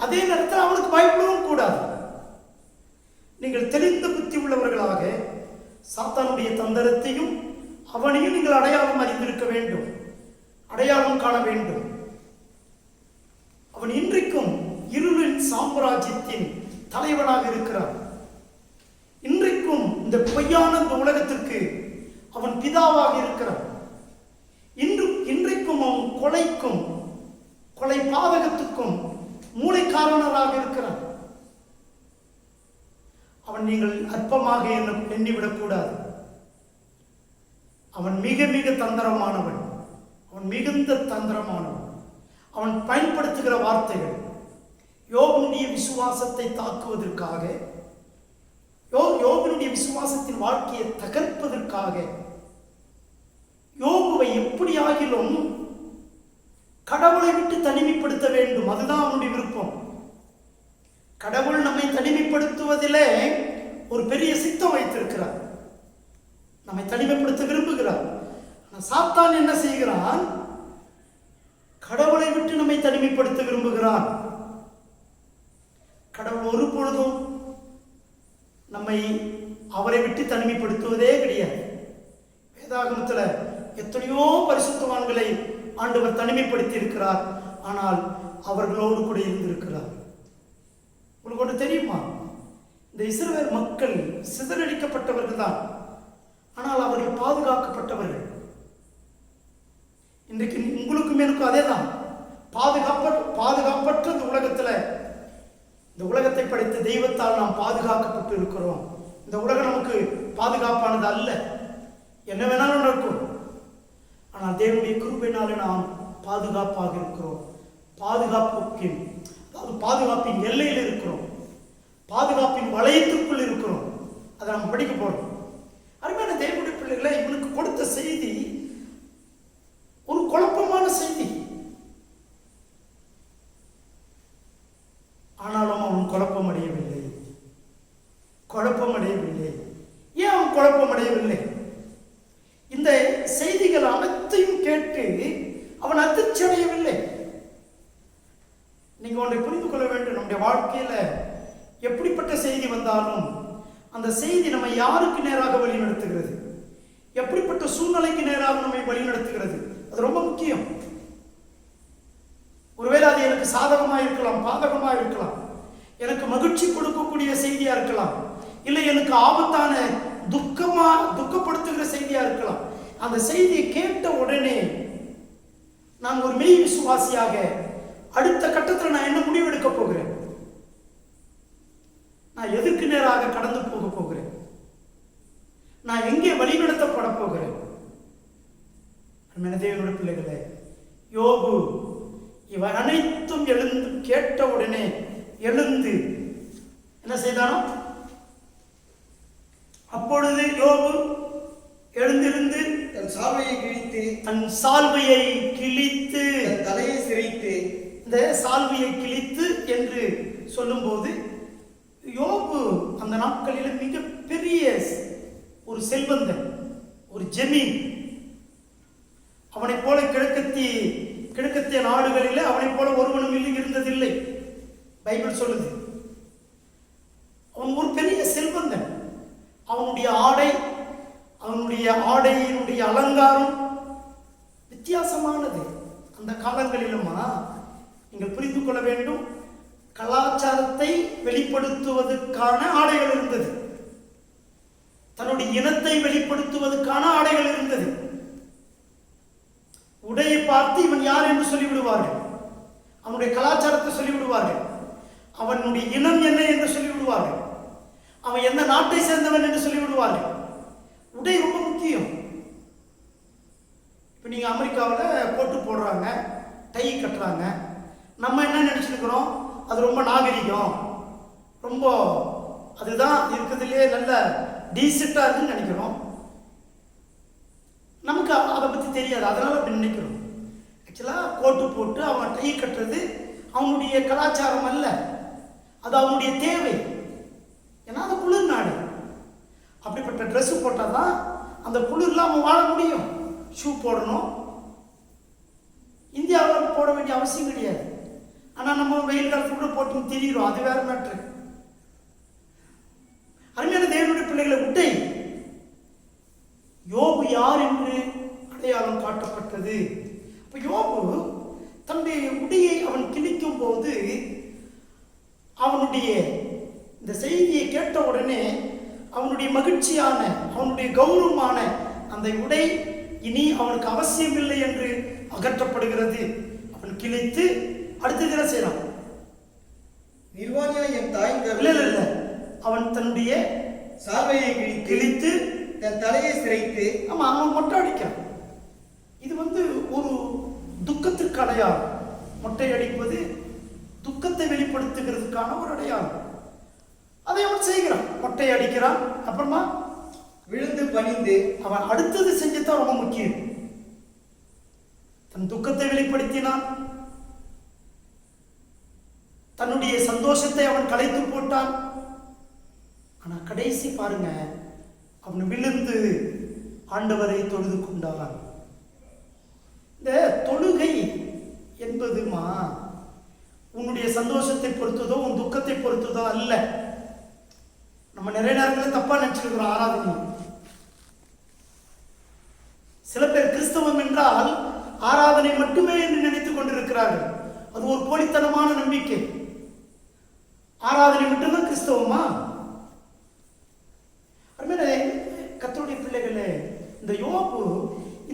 அதே நேரத்தில் அவனுக்கு பயப்படவும் கூடாது. நீங்கள் தெளிந்த புத்தி உள்ளவர்களாக சாத்தானுடைய தந்திரத்தையும் அவனையும் நீங்கள் அடையாளம் அறிந்திருக்க வேண்டும், அடையாளம் காண வேண்டும். அவன் இன்றைக்கும் இருளின் சாம்ராஜ்யத்தின் தலைவனாக இருக்கிறான். இன்றைக்கும் இந்த பொய்யான இந்த உலகத்திற்கு அவன் பிதாவாக இருக்கிறான். இன்றைக்கும் அவன் கொலைக்கும் கொலை பாதகத்துக்கும் மூளைக்காரனராக இருக்கிறான். அவன் நீங்கள் அற்பமாக எண்ணிவிடக்கூடாது. அவன் மிக மிக தந்திரமானவன், அவன் மிகுந்த தந்திரமானவன். அவன் பயன்படுத்துகிற வார்த்தைகள் யோபனுடைய விசுவாசத்தை தாக்குவதற்காக, யோபனுடைய விசுவாசத்தின் வாழ்க்கையை தகர்ப்பதற்காக, யோபுவை எப்படியாகிலும் கடவுளை விட்டு தனிமைப்படுத்த வேண்டும். அதுதான் அவனுடைய விருப்பம். கடவுள் நம்மை தனிமைப்படுத்துவதிலே ஒரு பெரிய சித்தம் வைத்திருக்கிறார். நம்மை தனிமைப்படுத்த விரும்புகிறார். சாத்தான் என்ன செய்கிறான்? கடவுளை விட்டு நம்மை தனிமைப்படுத்த விரும்புகிறான். கடவுள் ஒரு பொழுதும் நம்மை அவரை விட்டு தனிமைப்படுத்துவதே கிடையாது. வேதாகமத்தில் எத்தனையோ பரிசுத்தவான்களை ஆண்டவர் தனிமைப்படுத்தி இருக்கிறார். ஆனால் அவர்களோடு கூட இருந்திருக்கிறார். உங்களுக்கு ஒன்று தெரியுமா? இந்த இஸ்ரவேல் மக்கள் சிதறடிக்கப்பட்டவர்கள் தான், ஆனால் அவர்கள் பாதுகாக்கப்பட்டவர்கள். இன்றைக்கு உங்களுக்கும் எனக்கும் அதே தான். பாதுகாப்பற்ற இந்த உலகத்தில், இந்த உலகத்தை படைத்த தெய்வத்தால் நாம் பாதுகாக்கப்பட்டு இருக்கிறோம். இந்த உலகம் நமக்கு பாதுகாப்பானது அல்ல, என்ன வேணாலும் நடக்கும். ஆனால் தேவனுடைய கிருபையினாலே நாம் பாதுகாப்பாக இருக்கிறோம். பாதுகாப்பின் எல்லையில் இருக்கிறோம், பாதுகாப்பின் வளையத்திற்குள் இருக்கிறோம். அதை நம்ம படிக்க போறோம். அருமையான தேவனுடைய பிள்ளைகளை, இவனுக்கு கொடுத்த செய்தி ஒரு குழப்பமான செய்தி. ஆனாலும் அவன் குழப்பமடையவில்லை. ஏன் அவன் குழப்பமடையவில்லை? இந்த செய்திகள் அனைத்தையும் கேட்டு அவன் அதிர்ச்சி அடையவில்லை. நீங்க ஒன்றை புரிந்து கொள்ள வேண்டும். நம்முடைய வாழ்க்கையில எப்படிப்பட்ட செய்தி வந்தாலும் அந்த செய்தி நம்மை யாருக்கு நேராக வழிநடத்துகிறது, எப்படிப்பட்ட சூழ்நிலைக்கு நேராக நம்மை வழிநடத்துகிறது, அது ரொம்ப முக்கியம். ஒருவேளை அது எனக்கு சாதகமாக இருக்கலாம், பாதகமாக இருக்கலாம், எனக்கு மகிழ்ச்சி கொடுக்கக்கூடிய செய்தியா இருக்கலாம், இல்லை எனக்கு ஆபத்தான துக்கப்படுத்துகிற செய்தியா இருக்கலாம். அந்த செய்தியை கேட்ட உடனே நான் ஒரு மெய் விசுவாசியாக அடுத்த கட்டத்தில் நான் என்ன முடிவு எடுக்க போகிறேன்? நான் எதற்கு நேராக கடந்து போக போகிறேன்? நான் எங்கே வழிநடத்தப்பட போகிறேன்? தேவனுடைய பிள்ளைகளே, யோபு இவை அனைத்தும் எழுந்து கேட்ட உடனே எழுந்து என்ன செய்தானோ, அப்பொழுது யோபு எழுந்திருந்து தன் சால்வையை கிழித்து தலையை சிரைத்து. இந்த சால்வையை கிழித்து என்று சொல்லும்போது, யோபு அந்த நாட்களில் மிகப்பெரிய ஒரு செல்வந்தன், ஒரு ஜமீன். அவனை போல கிழக்கத்திய நாடுகளில் அவனை போல ஒருவனும் இருந்ததில்லை, பைபிள் சொல்லுது. அவன் ஒரு பெரிய செல்வந்தன். அவனுடைய ஆடையினுடைய அலங்காரம் வித்தியாசமானது. அந்த காலங்களிலுமா நீங்கள் புரிந்து கொள்ள வேண்டும், கலாச்சாரத்தை வெளிப்படுத்துவதற்கான ஆடைகள் இருந்தது, தன்னுடைய இனத்தை வெளிப்படுத்துவதற்கான ஆடைகள் இருந்தது. உடையை பார்த்து இவன் யார் என்று சொல்லிவிடுவார்கள், அவனுடைய கலாச்சாரத்தை சொல்லிவிடுவார்கள், அவனுடைய இனம் என்ன என்று சொல்லிவிடுவார்கள், அவன் எந்த நாட்டை சேர்ந்தவன் என்று சொல்லிவிடுவார்கள். உடை ரொம்ப முக்கியம். இப்போ நீங்கள் அமெரிக்காவில் கோட்டு போடுறாங்க, டை கட்டுறாங்க, நம்ம என்ன நினச்சிருக்கிறோம்? அது ரொம்ப நாகரிகம், ரொம்ப அதுதான் இருக்கிறதுலே நல்ல டீசெண்டாக இருக்குன்னு நினைக்கிறோம். நமக்கு அதை பற்றி தெரியாது, அதனால் அப்படி நினைக்கிறோம். ஆக்சுவலாக கோட்டு போட்டு அவன் டை கட்டுறது அவனுடைய கலாச்சாரம் அல்ல, அது அவனுடைய தேவை. ஏன்னா அது குளிர் நாடு. அப்படிப்பட்ட ட்ரெஸ்ஸு போட்டால் தான் அந்த குளிரில் அவன் வாழ முடியும். ஷூ போடணும், இந்தியாவில் போட வேண்டிய அவசியம் கிடையாது. ஆனால் நம்ம வெயில் காலத்துல கூட போட்டு திரிகிறோம், அது வேற மேட்ரு. அருமையான தேவனுடைய பிள்ளைகளை, உடை யோபு யார் என்று அடையாளம் காட்டப்பட்டது. அப்ப யோபு தன்னுடைய உடையை அவன் கிழிக்கும் போது அவனுடைய இந்த செய்தியை கேட்ட உடனே அவனுடைய மகிழ்ச்சியான, அவனுடைய கௌரவமான அந்த உடை இனி அவனுக்கு அவசியமில்லை என்று அகற்றப்படுகிறது. அவன் கிழித்து அடுத்தது என்ன செய்யறான்? நிர்வாணியா என் தாயின் இல்ல, அவன் தன்னுடைய சால்வையை கிழித்து தன் தலையை சிரைத்து, ஆமா, அவன் மொட்டை அடிக்கிறான். இது ஒரு துக்கத்திற்கு அடையாளம். மொட்டை அடிப்பது துக்கத்தை வெளிப்படுத்துகிறதுக்கான ஒரு அடையாளம். அதை அவன் செய்கிறான், மொட்டை அடிக்கிறான். அப்புறமா விழுந்து பணிந்து, அவன் அடுத்தது செஞ்சதான் ரொம்ப முக்கியம். தன் துக்கத்தை வெளிப்படுத்தினான், தன்னுடைய சந்தோஷத்தை அவன் கலைத்து போட்டான். ஆனா கடைசி பாருங்க, அவன் விழுந்து ஆண்டவரை தொழுது கொண்டான். இந்த தொழுகை என்பதுமா உன்னுடைய சந்தோஷத்தை பொறுத்ததோ உன் துக்கத்தை பொறுத்ததோ அல்ல. நம்ம நிறைய நேரங்களில் தப்பா நினைச்சிருக்கிறோம் ஆராதனை. சில பேர் கிறிஸ்தவம் என்றால் ஆராதனை மட்டுமே என்று நினைத்துக் கொண்டிருக்கிறார்கள். அது ஒரு போலித்தனமான நம்பிக்கை. ஆராதனை மட்டும்தான் கிறிஸ்தவமா? கர்த்தருடைய பிள்ளைகளே, இந்த யோபு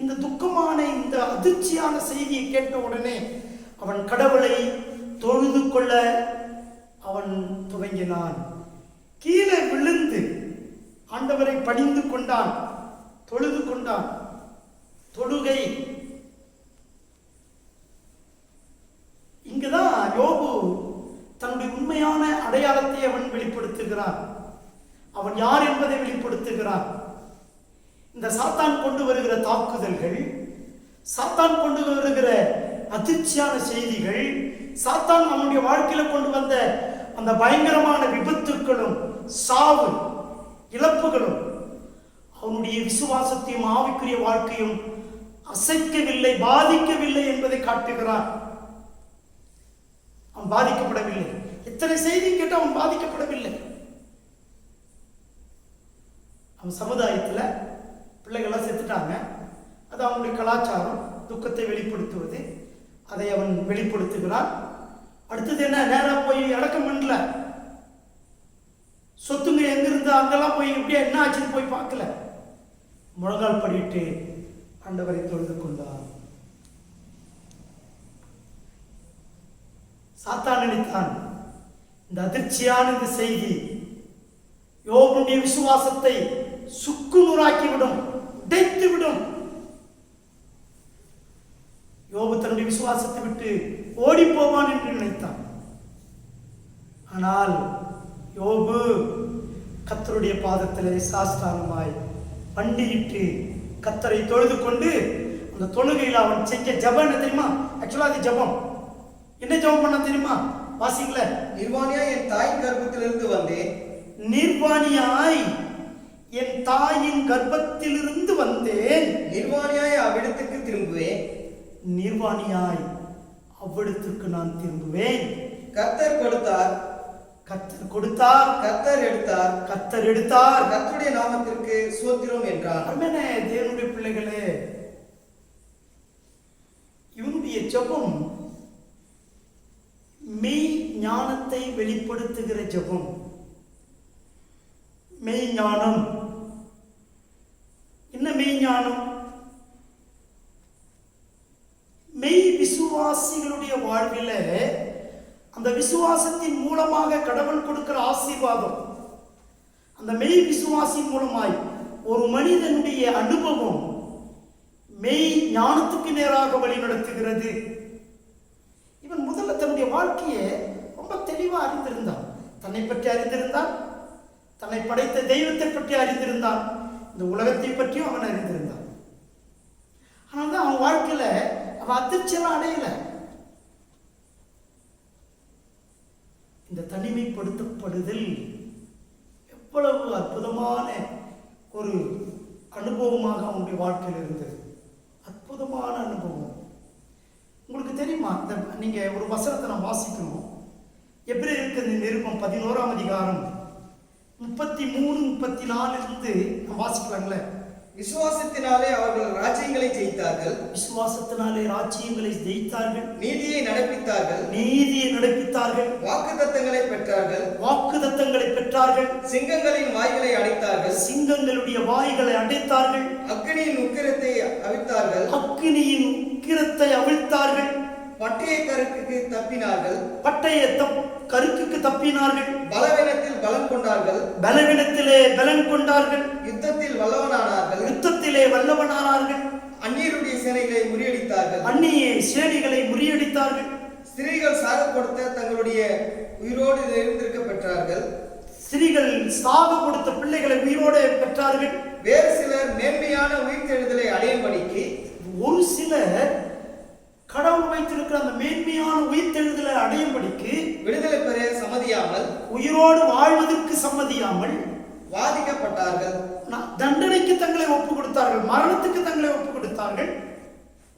இந்த துக்கமான, இந்த அதிர்ச்சியான செய்தியை கேட்ட உடனே அவன் கடவுளை தொழுது கொள்ள அவன் துவங்கினான். கீழே விழுந்து ஆண்டவரை பணிந்து கொண்டான், தொழுது கொண்டான். தொழுகை இங்குதான் யோபு தன்னுடைய உண்மையான அடையாளத்தை அவன் வெளிப்படுத்துகிறான். அவன் யார் என்பதை வெளிப்படுத்துகிறான். இந்த சாத்தான் கொண்டு வருகிற தாக்குதல்கள், சாத்தான் கொண்டு வருகிற அதிர்ச்சியான செய்திகள், சாத்தான் அவனுடைய வாழ்க்கையில கொண்டு வந்த அந்த பயங்கரமான விபத்துக்களும் சாவு இழப்புகளும் அவனுடைய விசுவாசத்தையும் ஆவிக்குரிய வாழ்க்கையும் அசைக்கவில்லை, பாதிக்கவில்லை என்பதை காட்டுகிறான். அவன் பாதிக்கப்படவில்லை. இத்தனை செய்தி கேட்டு அவன் பாதிக்கப்படவில்லை. அவன் சமுதாயத்துல பிள்ளைகள்லாம் செத்துட்டாங்க, அது அவனுடைய கலாச்சாரம், துக்கத்தை வெளிப்படுத்துவது, அதை அவன் வெளிப்படுத்துகிறான். அடுத்தது என்ன? நேரம் போய் அடக்கம் பண்ணல, சொத்துங்க எங்க இருந்து அங்கெல்லாம் போய் இப்படியா என்ன ஆச்சுன்னு போய் பார்க்கல. முழங்கால் படிட்டு ஆண்டவரை தொழுது கொண்டார். சாத்தான் நினைத்தான் இந்த அதிர்ச்சியான இந்த செய்தி யோபுடைய விசுவாசத்தை சுக்குநூறாக்கிவிடும், உடைத்துவிடும். யோபு தன்னுடைய விசுவாசத்தை விட்டு ஓடி போவான் என்று நினைத்தான். ஆனால் யோபு கர்த்தருடைய பாதத்திலே சாஷ்டாங்கமாய் பண்டியிட்டு கர்த்தரை தொழுது கொண்டு, அந்த தொழுகையில் அவன் செஞ்ச ஜபம் என்ன தெரியுமா? ஆக்சுவலா அது ஜபம். என்ன ஜபம் பண்ண தெரியுமா? வாசிக்கல. நிர்வாணியா என் தாயின் கர்ப்பத்திலிருந்து வந்தேன், நிர்வாணியாய் என் தாயின் கர்ப்பத்திலிருந்து வந்தேன், நிர்வாணியாய் அவ்விடத்துக்கு திரும்புவேன், நிர்வாணியாய் அவ்விடத்துக்கு நான் திரும்புவேன். கர்த்தர் கொடுத்தார், கர்த்தர் கொடுத்தார், கர்த்தர் எடுத்தார், கர்த்தர் எடுத்தார், கர்த்தருடைய நாமத்திற்கு ஸ்தோத்திரம் என்றார். அருமையான தேவனுடைய பிள்ளைகளே, இவனுடைய ஜெபம் மெய் ஞானத்தை வெளிப்படுத்துகிற ஜெபம். மெய் ஞானம் என்ன? மெய் ஞானம் மெய் விசுவாசிகளுடைய வாழ்வில அந்த விசுவாசத்தின் மூலமாக கடவுள் கொடுக்கிற ஆசீர்வாதம், அந்த மெய் விசுவாசின் மூலமாய் ஒரு மனிதனுடைய அனுபவம் மெய் ஞானத்துக்கு நேராக வழி நடத்துகிறது. இவன் முதல்ல தன்னுடைய வாழ்க்கையை ரொம்ப தெளிவா அறிந்திருந்தான். தன்னை பற்றி அறிந்திருந்தான், தன்னை படைத்த தெய்வத்தை பற்றி அறிந்திருந்தான், இந்த உலகத்தை பற்றியும் அவன் அறிந்திருந்தான். ஆனால் தான் அவன் வாழ்க்கையில அவன் அதிர்ச்சியெல்லாம் அடையல. இந்த தனிமைப்படுத்தப்படுதல் எவ்வளவு அற்புதமான ஒரு அனுபவமாக அவனுடைய வாழ்க்கையில் இருந்தது. அற்புதமான அனுபவம். தெரியுமா? நீங்க ஒரு வசனத்தை நான் வாசிக்கணும். எபிரேயருக்கு நிருபம் 11ஆம் அதிகாரம் 33, 34 இருந்து நான் வாசிக்கலாங்களே. விசுவாசத்தினாலே அவர்கள் ராஜ்யங்களை ஜெயித்தார்கள், விசுவாசத்தினாலே ராஜ்யங்களை ஜெயித்தார்கள், நீதியை நடப்பித்தார்கள், நீதியை நடப்பித்தார்கள், வாக்குத்தத்தங்களை பெற்றார்கள், வாக்குத்தத்தங்களை பெற்றார்கள், சிங்கங்களின் வாய்களை அடைத்தார்கள், சிங்கங்களுடைய வாய்களை அடைத்தார்கள், அக்கினியின் உக்கிரத்தை அவிழ்த்தார்கள், அக்கினியின் உக்கிரத்தை அவிழ்த்தார்கள், பட்டய கருக்குக்கு தப்பினார்கள், பட்டய கருக்குக்கு தப்பினார்கள், பலவீனத்தில் பலம் கொண்டார்கள், பலவீனத்திலே பலன் கொண்டார்கள், யுத்தத்தில் வல்லவனானார்கள், யுத்தத்திலே வல்லவனானார்கள், அந்நியருடைய சேனைகளை முறியடித்தார்கள், அந்நிய சேனைகளை முறியடித்தார்கள், ஸ்திரீகள் சாக கொடுத்த தங்களுடைய உயிரோடு இருந்திருக்க பெற்றார்கள், ஸ்திரீகள் சாக கொடுத்த பிள்ளைகளை உயிரோடு பெற்றார்கள். வேறு சிலர் மேன்மையான உயிர்த்தெழுதலை அடையும்படிக்கு, ஒரு சிலர் கடவுள் வைத்திருக்கிற அந்த மேன்மையான உயிர்த்தெழுதலை அடையும்படிக்கு விடுதலை பெற சம்மதியாமல், உயிரோடு வாழ்வதற்கு சம்மதியாமல் வாதிக்கப்பட்டார்கள், தண்டனைக்கு தங்களை ஒப்பு கொடுத்தார்கள், மரணத்துக்கு தங்களை ஒப்பு கொடுத்தார்கள்.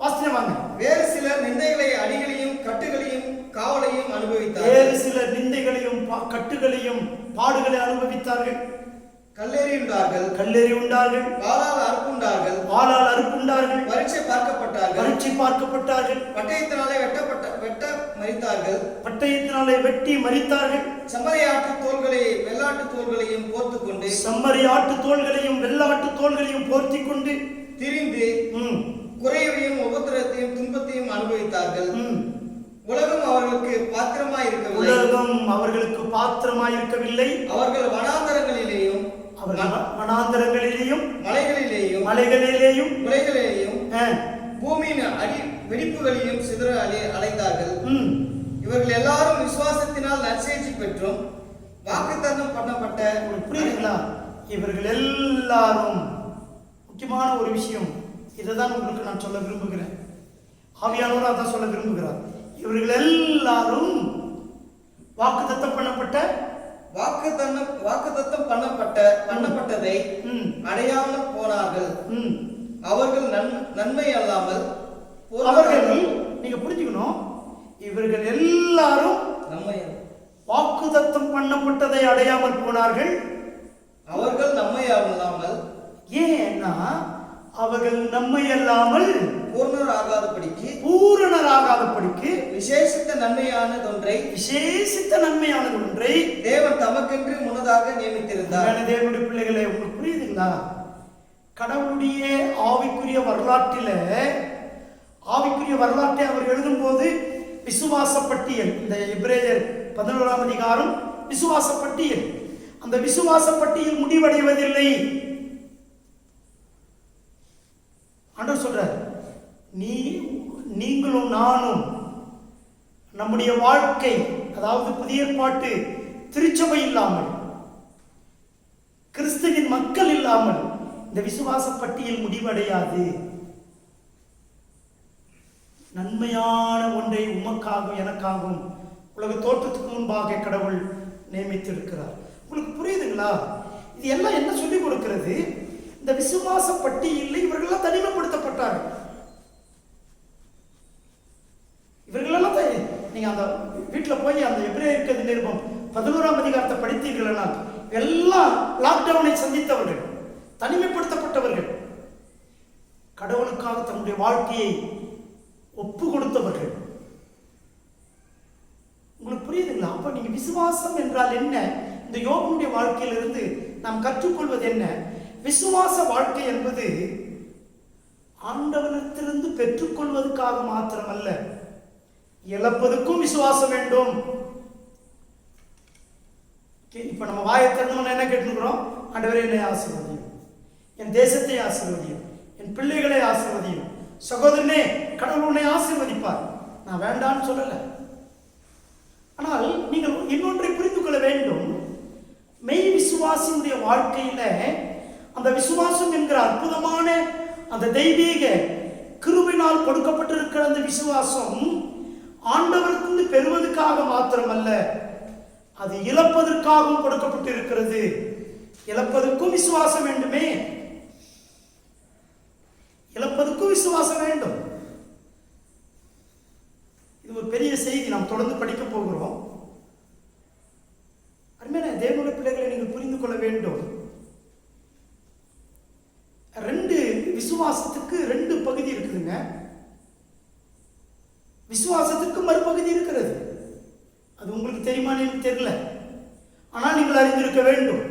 வாசிவாங்க. வேறு சிலர் நிந்தைகளை, அடிகளையும் கட்டுகளையும் காவலையும் அனுபவித்தார்கள், வேறு சிலர் நிந்தைகளையும் கட்டுகளையும் பாடுகளை அனுபவித்தார்கள், கல்லெறி உண்டார்கள், கல்லெறி உண்டார்கள், வாளால் அறுப்புண்டார்கள், வாளால் அறுப்புண்டார்கள், பரீட்சை பார்க்கப்பட்டார்கள், பரீட்சை பார்க்கப்பட்டார்கள், பட்டயத்தினாலே வெட்ட மரித்தார்கள், பட்டயத்தினாலே வெட்டி மரித்தார்கள், செம்மறியாட்டு தோள்களை வெள்ளாட்டு தோள்களையும் போர்த்து கொண்டு, செம்மறியாட்டு தோள்களையும் வெள்ளாட்டு தோள்களையும் போர்த்தி கொண்டு திரிந்து குறைவையும் உபத்திரத்தையும் துன்பத்தையும் அனுபவித்தார்கள். உலகம் அவர்களுக்கு பாத்திரமாய் இருக்கவில்லை, உலகம் அவர்களுக்கு பாத்திரமாய் இருக்கவில்லை. அவர்கள் வனாந்தரங்களிலேயும் மலைகளிலேயும் முளைகளிலேயும் பூமியின் அடி வெடிப்புகளையும் சிதற அலைந்தார்கள். இவர்கள் எல்லாரும் விசுவாசத்தினால் நற்செய்தி பெற்றும் வாக்குத்தத்தம் பண்ணப்பட்ட, புரியுதுங்களா? இவர்கள் எல்லாரும் முக்கியமான ஒரு விஷயம், இதைதான் உங்களுக்கு நான் சொல்ல விரும்புகிறேன். ஆவியானவர் அதான் சொல்ல விரும்புகிறார். இவர்கள் எல்லாரும் வாக்குத்தத்தம் பண்ணப்பட்டதை அடையாமல் போனார்கள். அவர்கள் நன்மை அல்லாமல், அவர்கள், நீங்க புரிஞ்சுக்கணும், இவர்கள் எல்லாரும் வாக்குத்தத்தம் பண்ணப்பட்டதை அடையாமல் போனார்கள். அவர்கள் நம்மை அல்லாமல், ஏன்னா அவர்கள் நம்மை அல்லாமல் பூரணராகாதபடிக்கு விசேஷித்த நன்மையானதொன்றை தேவன் தமக்கென்று முன்னதாக நியமித்திருந்தார். தேவனுடைய பிள்ளைகளை, உங்களுக்கு புரியுதுங்களா? கடவுளுடைய ஆவிக்குரிய வரலாற்றை அவர் எழுதும்போது விசுவாச பட்டியல், இந்த எபிரேயர் 11ஆம் அதிகாரம் விசுவாச பட்டியல், அந்த விசுவாச பட்டியல் முடிவடைவதில்லை. ஆண்டவர் சொல்றார், நீங்களும் நானும் நம்முடைய வாழ்க்கை, அதாவது புதிய ஏற்பாட்டு திருச்சபை இல்லாமல், கிறிஸ்துவின் மக்கள் இல்லாமல் இந்த விசுவாச பட்டியல் முடிவடையாது. நன்மையான ஒன்றை உமக்காகவும் எனக்காகவும் உலக தோற்றத்துக்கு முன்பாக கடவுள் நியமித்திருக்கிறார். உங்களுக்கு புரியுதுங்களா? இது எல்லாம் என்ன சொல்லிக் கொடுக்கிறது? இந்த விசுவாச பட்டியலில் இவர்களெல்லாம் தனிமைப்படுத்தப்பட்டார்கள். இவர்களெல்லாம் நீங்க அந்த வீட்டில் போய் அந்த எபிரேயர் நிருபம் 11ஆம் அதிகாரத்தை படித்தீர்கள்னா எல்லாம் லாக்டவுனை சந்தித்தவர்கள், தனிமைப்படுத்தப்பட்டவர்கள், கடவுளுக்காக தன்னுடைய வாழ்க்கையை ஒப்பு கொடுத்தவர்கள். உங்களுக்கு புரியுதுங்களா? அப்ப நீங்க விசுவாசம் என்றால் என்ன? இந்த யோபனுடைய வாழ்க்கையிலிருந்து நாம் கற்றுக்கொள்வது என்ன? விசுவாச வாழ்க்கை என்பது ஆண்டவனிடத்திலிருந்து பெற்றுக்கொள்வதற்காக மாத்திரமல்ல, இழப்பதற்கும் விசுவாசம் வேண்டும். இப்ப நம்ம வாயை திறந்தோம்னா என்ன கேட்டுக்கிறோம்? ஆண்டவரே, என்னை ஆசீர்வதியும், என் தேசத்தை ஆசீர்வதியும், என் பிள்ளைகளை ஆசீர்வதியும். சகோதரனே, கடவுள் உன்னை ஆசீர்வதிப்பார். நான் வேண்டான்னு சொல்லல. ஆனால் நீங்கள் இன்னொன்றை புரிந்து கொள்ள வேண்டும். மெய் விசுவாசியுடைய வாழ்க்கையில அந்த விசுவாசம் என்கிற அற்புதமான அந்த தெய்வீக கிருபையினால் கொடுக்கப்பட்டிருக்கிற அந்த விசுவாசம் ஆண்டவருக்கு பெறுவதற்காக மாத்திரமல்ல, அது இழப்பதற்காகவும் கொடுக்கப்பட்டு இருக்கிறது. இழப்பதற்கும் விசுவாசம் வேண்டுமே, இழப்பதற்கும் விசுவாசம் வேண்டும். நம்ம தொடர்ந்து படிக்க போகிறோம். அருமையான தேவனுடைய பிள்ளைகளை நீங்கள் புரிந்து கொள்ள வேண்டும். விசுவாசத்துக்கு ரெண்டு பகுதி இருக்குதுங்க. விசுவாசத்துக்கு மறுபகுதி இருக்கிறது. அது உங்களுக்கு தெரியுமான்னு எனக்கு தெரியல, ஆனால் நீங்கள் அறிந்திருக்க வேண்டும்.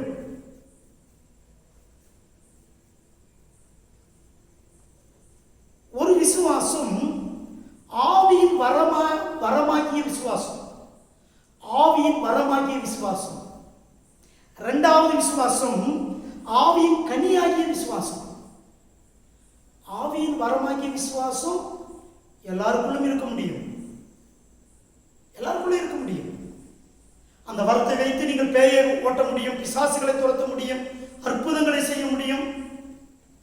ஒரு விசுவாசம் ஆவியின் வரமாகிய விசுவாசம், ஆவியின் வரமாகிய விசுவாசம். இரண்டாவது விசுவாசம் ஆவியின் கனியாகிய விசுவாசம். ஆவியின் வரமாகிய விசுவாசம் எல்லாருக்குள்ளும் இருக்க முடியும், எல்லாருக்குள்ளும் இருக்க முடியும். அந்த வரத்தை வைத்து நீங்கள் பேயை ஓட்ட முடியும், பிசாசுகளை துரத்த முடியும், அற்புதங்களை செய்ய முடியும்,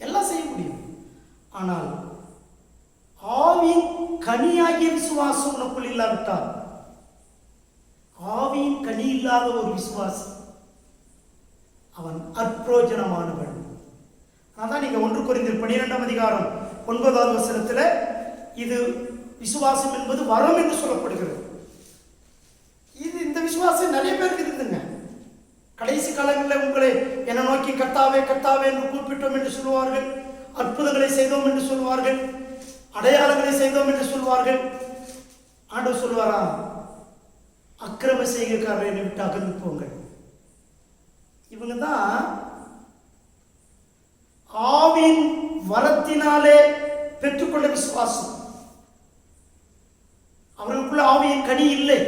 எல்லாம் செய்ய முடியும். ஆனால் ஆவியின் கனியாகிய விசுவாசம் உனக்குள் இல்லாவிட்டால், ஆவியின் கனி இல்லாத ஒரு விசுவாசி அவன் அப்பிரோஜனமானவன். அதான் நீங்க 1 கொரிந்தியர் 12ஆம் அதிகாரம் 9வது வசனத்துல இது விசுவாசம் என்பது வரம் என்று சொல்லப்படுகிறது. இந்த விசுவாசம் நிறைய பேருக்கு இருக்குதுங்க. கடைசி காலங்களில் உங்களை என்னை நோக்கி கர்த்தாவே கர்த்தாவே என்று கூப்பிட்டோம் என்று சொல்லுவார்கள், அற்புதங்களை செய்தோம் என்று சொல்லுவார்கள், அடையாளங்களை செய்தோம் என்று சொல்வார்கள். ஆண்டவர் சொல்லுவாரா, அக்கிரம செய்கைக்காரரை என்னை விட்டு அகன்று போங்கள். இவங்க தான் ஆவின் வரத்தினாலே பெற்றுக்கொண்ட விசுவாசம். அவர்களுக்குள்ள ஆவியின் கனி இல்லை.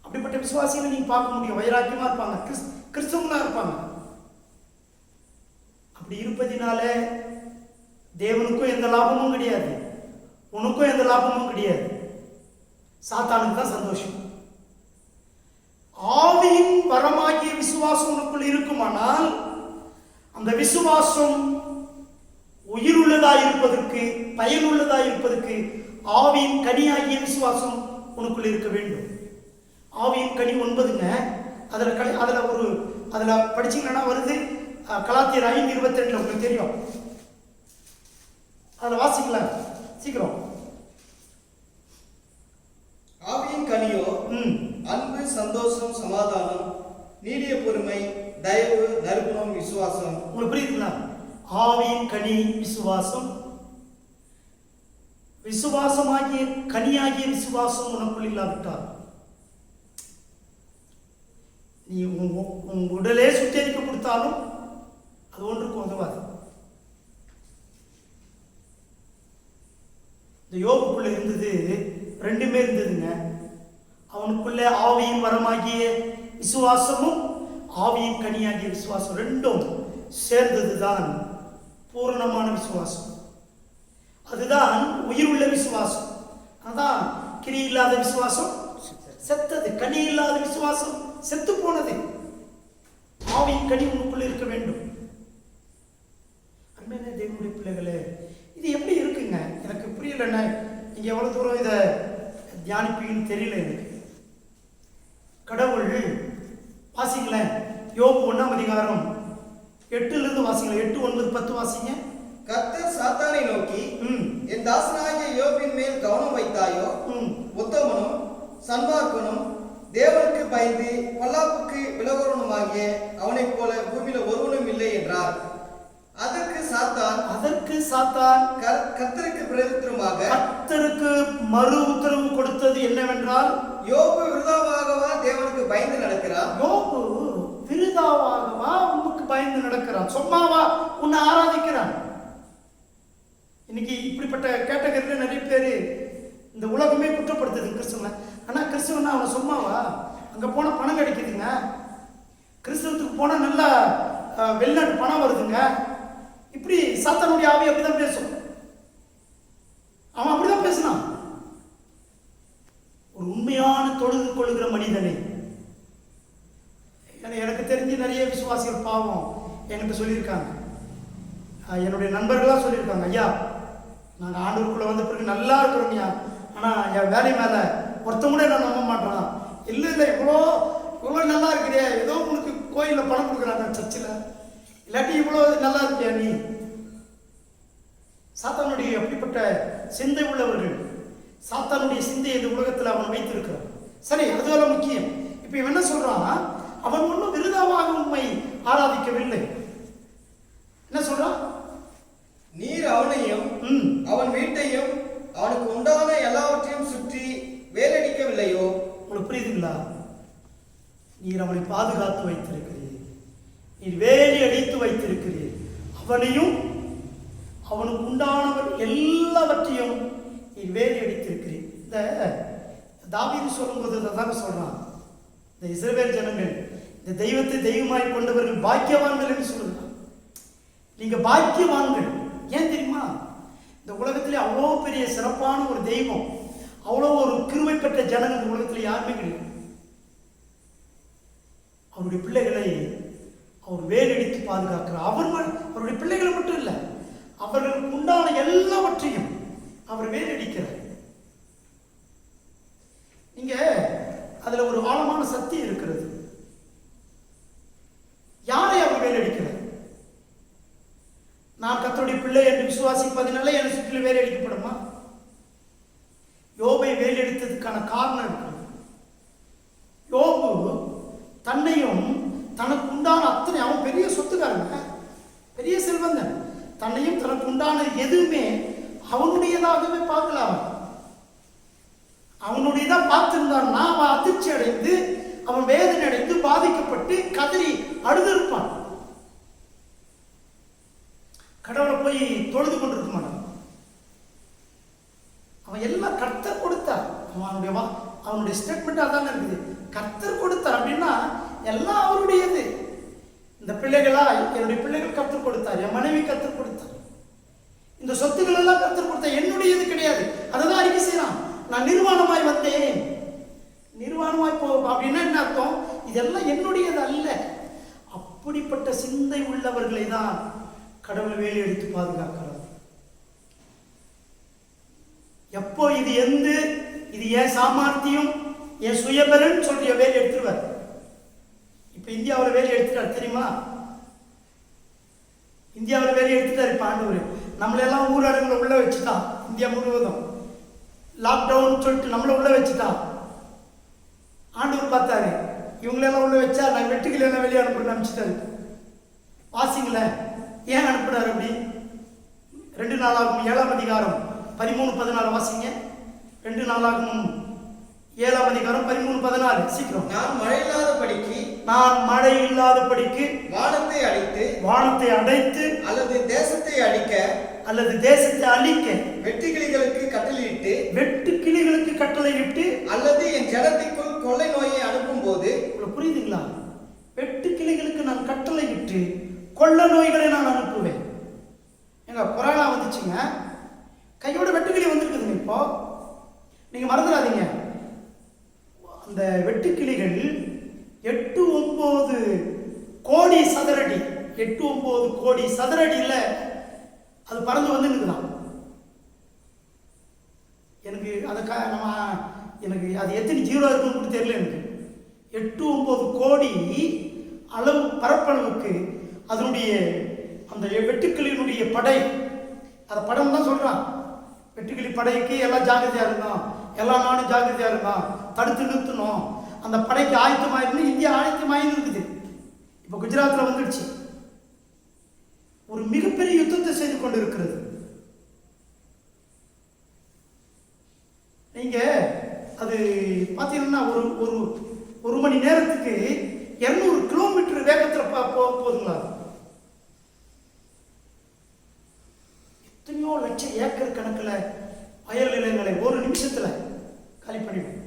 அப்படிப்பட்ட விசுவாசிகளை நீங்க பார்க்க முடியும். வைராக்கியமா இருப்பாங்க, கிறிஸ்தவங்களா இருப்பாங்க. அப்படி இருப்பதினாலே தேவனுக்கும் எந்த லாபமும் கிடையாது, உனக்கும் எந்த லாபமும் கிடையாது. சாத்தானுக்கு தான் சந்தோஷம். ஆவியின் வரமாகிய விசுவாசம் உனக்குள் இருக்குமானால் அந்த விசுவாசம் உயிருள்ளதாய் இருப்பதற்கு, பயனுள்ளதாய் இருப்பதற்கு ஆவியின் கனியாகிய விசுவாசம் உனக்குள் இருக்க வேண்டும். ஆவியின் கனி 9ங்க. அதுல படிச்சீங்கன்னா வருது கலாத்தியர் 5:22 உங்களுக்கு தெரியும். அதில் வாசிக்கலாம் சீக்கிரம். ஆவியின் கனியோ அன்பு, சந்தோஷம், சமாதானம், நீடிய பொறுமை, தயவு, நற்குணம், விசுவாசம். உங்களுக்கு புரியுதுங்களா? ஆவியின் கனி விசுவாசம். விசுவாசமாகிய கனியாகிய விசுவாசம் உனக்குள் இல்லாவிட்டால் நீ உன் உடலே சுத்தரிக்க கொடுத்தாலும் அது ஒன்றுக்கு உதவாது. இந்த யோபுக்குள்ள இருந்தது, ரெண்டுமே இருந்ததுங்க. அவனுக்குள்ள ஆவியின் வரமாகிய விசுவாசமும் ஆவியின் கனியாகிய விசுவாசம் ரெண்டும் சேர்ந்ததுதான் பூரணமான விசுவாசம். அதுதான் உயிருள்ள விசுவாசம். அதான் கிரி இல்லாத விசுவாசம் செத்தது, கனி இல்லாத விசுவாசம் செத்து போனது. ஆவியின் கனி உனக்குள்ள இருக்க வேண்டும். அருமையான தேவனுடைய பிள்ளைகளே, இது எப்படி இருக்குங்க? எனக்கு புரியலண்ணே, நீங்க எவ்வளவு தூரம் இதை தியானிப்பீங்கன்னு தெரியல எனக்கு. கடவுள் வாசிங்களேன், யோபு 1ஆம் அதிகாரம் 8 வாசிங்களேன். 8, 9, 10 வாசிங்க. கர்த்தர் சாத்தானை நோக்கி, என் தாசனாகிய யோபின் மேல் கவனம் வைத்தாயோ? உத்தமனும் சன்மார்க்கனும் தேவனுக்கு பயந்து பொல்லாப்புக்கு விலகுறவனுமாகிய அவனைப் போல பூமியில ஒருவனும் இல்லை என்றார். அதற்கு சாத்தான் கர்த்தருக்கு பிரதித்திரமாக கர்த்தருக்கு மறு உத்தரவு கொடுத்தது என்னவென்றால், யோபு விருதாவாகவா தேவனுக்கு பயந்து நடக்கிறான்? யோபு விருதாவாகவா உனக்கு பயந்து நடக்கிறான்? சும்மாவா உன்னை ஆராதிக்கிறான்? இன்னைக்கு இப்படிப்பட்ட கேட்டகரியில் நிறைய பேர் இந்த உலகமே குற்றப்படுத்துது கிறிஸ்தவனை. ஆனா கிறிஸ்தவனா அவனை சும்மாவா? அங்க போன பணம் கிடைக்குதுங்க, கிறிஸ்தவத்துக்கு போனா நல்லா வெளிநாட்டு பணம் வருதுங்க. இப்படி சாத்தானுடைய ஆவி அப்படிதான் பேசும். அவன் அப்படிதான் பேசினான். ஒரு உண்மையான தொழுது கொள்ளுகிற மனிதனை, எனக்கு தெரிஞ்சு நிறைய விசுவாசிகள் பாவம் என்கிட்ட சொல்லியிருக்காங்க, என்னுடைய நண்பர்களாக சொல்லியிருக்காங்க, ஐயா நாங்கள் ஆண்டவருக்குள்ள வந்த பிறகு நல்லா இருக்கிறோம்யா, ஆனால் என் வேலை மேலே ஒருத்தம் கூட நான் நம்ப மாட்டேறான். இல்லை இவ்வளோ நல்லா இருக்கிறியா, ஏதோ உனக்கு கோயிலில் பணம் கொடுக்குறாங்க சர்ச்சில், இல்லாட்டி இவ்வளோ நல்லா இருக்கியா நீ? சாத்தானுடைய அப்படிப்பட்ட சிந்தை உள்ளவர்கள் சாத்தானுடைய சிந்தையை இந்த உலகத்தில் அவன் வைத்திருக்கிறான். சரி, அதுவெல்லாம் முக்கியம். இப்போ இவன் என்ன சொல்றான்? அவன் ஒன்றும் விருதாவாக உண்மை ஆராதிக்கவில்லை. என்ன சொல்றான்? நீர் அவனையும் அவன் வீட்டையும் அவனுக்கு உண்டான எல்லாவற்றையும் சுற்றி வேலடிக்கவில்லையோ? உங்களுக்கு புரியுதுங்களா? நீர் அவனை பாதுகாத்து வைத்திருக்கிறீர், நீர் வேலி அடித்து வைத்திருக்கிறீர், அவனையும் அவனுக்கு உண்டானவர் எல்லாவற்றையும் நீர் வேலி அடித்திருக்கிறீர். இந்த தாவீது சொல்லும்போது அதாங்க சொல்றான், இந்த இஸ்ரவேல் ஜனங்கள் இந்த தெய்வத்தை தெய்வமாய் கொண்டவர்கள் பாக்கியவான்கள் என்று சொல்லுறான். நீங்க பாக்கியவான்கள். ஏன் தெரியுமா? இந்த உலகத்திலே அவ்வளோ பெரிய சிறப்பான ஒரு தெய்வம், அவ்வளோ ஒரு கிருபை பெற்ற ஜனங்கள் இந்த உலகத்தில் யாருமே கிடையாது. அவருடைய பிள்ளைகளை அவர் வேலடித்து பாதுகாக்கிறார். அவருடைய பிள்ளைகளை மட்டும் இல்லை, அவர்களுக்கு உண்டான எல்லாவற்றையும் அவர் வேலடிக்கிறார். நீங்க அதுல ஒரு ஆழமான சக்தி இருக்கிறது. யாரை அவர் வேலடிக்கிறார்? நான் கர்த்தருடைய பிள்ளை என்று விசுவாசிப்பதினால என் சுற்றிலும் வேலடிக்கப்படுமா? யோபை வேலெடுத்ததுக்கான காரணம் இருக்கிறது. யோபு தன்னையும் தனக்கு உண்டான அத்தனை, அவன் பெரிய சொத்துக்காரங்க, பெரிய செல்வந்தன், தன்னையும் தனக்கு உண்டான எதுவுமே அவனுடையதாகவே பார்க்கல. அவனுடையதான் பார்த்திருந்தான்னா அவன் அதிர்ச்சி அடைந்து, அவன் வேதனை அடைந்து, பாதிக்கப்பட்டு கதறி அழுதிருப்பான். கடவுளை போய் தொழுது கொண்டிருக்க மாட்டான். அவன் எல்லாம் கர்த்தர் கொடுத்தார். அவனுடைய ஸ்டேட்மெண்ட் அதான் இருக்குது, கர்த்தர் கொடுத்தார் அப்படின்னா எல்லாம் அவருடையது. இந்த பிள்ளைகளா, என்னுடைய பிள்ளைகள் கர்த்தர் கொடுத்தார், என் மனைவி கர்த்தர் கொடுத்தார், இந்த சொத்துக்கள் எல்லாம் கர்த்தர் கொடுத்தார், என்னுடையது கிடையாது. அதுதான் அறிக்கை செய்யறான். நான் நிர்வாணமாய் வந்தேன். நிர்வாணமாய் போ அப்படின்னா என்ன அர்த்தம்? இதெல்லாம் என்னுடையது அல்ல. அப்படிப்பட்ட சிந்தை உள்ளவர்களை தான் கடவுள் வேலி எடுத்து பாதுகாக்கிறார். எப்போ இது இது ஏன் சாமர்த்தியம், என் சுயபலன் சொல்ற வேலி எடுத்துருவார். இப்ப இந்தியாவில் வேலி எடுத்துட்டார் தெரியுமா? இந்தியாவில் வேலி எடுத்துட்டார். இப்ப ஆண்டவர் நம்மளெல்லாம் ஊரடங்குல உள்ள வச்சுட்டான். இந்தியா முழுவதும் லாக்டவுன் சொல்லிட்டு நம்மள உள்ள வச்சுட்டான். ஆண்டவர் பார்த்தாரு, இவங்களெல்லாம் உள்ள வச்சா நான் வெட்டுக்கில வெளியே அனுப்புறேன்னு அனுப்பிச்சிட்டாரு. வாசிங்கள ஏன் அனுப்புறாரு அப்படி? 2 நாளாகும் 7ஆம் அதிகாரம் 13-14 வாசிங்க. 2 நாளாகும் 7ஆம் அதிகாரம் 13-14 சீக்கிரம். நான் மழை இல்லாதபடிக்கு வானத்தை அடைத்து அல்லது தேசத்தை அழிக்க வெட்டுக்கிளிகளுக்கு கட்டளையிட்டு அல்லது என் ஜனத்திற்குள் கொள்ளை நோயை அனுப்பும் போது, புரியுதுங்களா? வெட்டுக்கிளிகளுக்கு நான் கட்டளையிட்டு கொள்ள நோய்களை நான் அனுப்புவேன். எங்க கொரோனா வந்துச்சுங்க, கையோட வெட்டுக்கிளி வந்திருக்குதுங்க. இப்போ நீங்க மறந்துடாதீங்க, அந்த வெட்டுக்கிளிகள் 8-9 கோடி சதுரடி, 8-9 கோடி சதுரடியில் அது பறந்து வந்து நிற்குதான். எனக்கு எனக்கு அது எத்தனை ஜீரோ இருக்குன்னு தெரியல. எனக்கு 8-9 கோடி அளவு பரப்பளவுக்கு அதனுடைய அந்த வெட்டுக்கிளியினுடைய படை, அந்த படம் தான் சொல்றான். வெட்டுக்கிளி படைக்கு எல்லாம் ஜாகிரதையா இருந்தோம், எல்லா நாடும் ஜாகிரதையா இருந்தோம், தடுத்து நிறுத்தணும். அந்த படைக்கு ஆயத்தமாயிருந்து இந்தியா ஆயத்தமாயின்னு இருக்குது. இப்போ குஜராத்தில் வந்துடுச்சு. ஒரு மிகப்பெரிய யுத்தத்தை செய்து கொண்டு இருக்கிறது. நீங்க அது பார்த்தீங்கன்னா ஒரு மணி நேரத்துக்கு 200 கிலோமீட்டர் வேகத்தில் போகுதுங்களா? எத்தனையோ லட்சம் ஏக்கர் கணக்கில் வயல் நிலங்களை ஒரு நிமிஷத்தில் காலி பண்ணிடும்.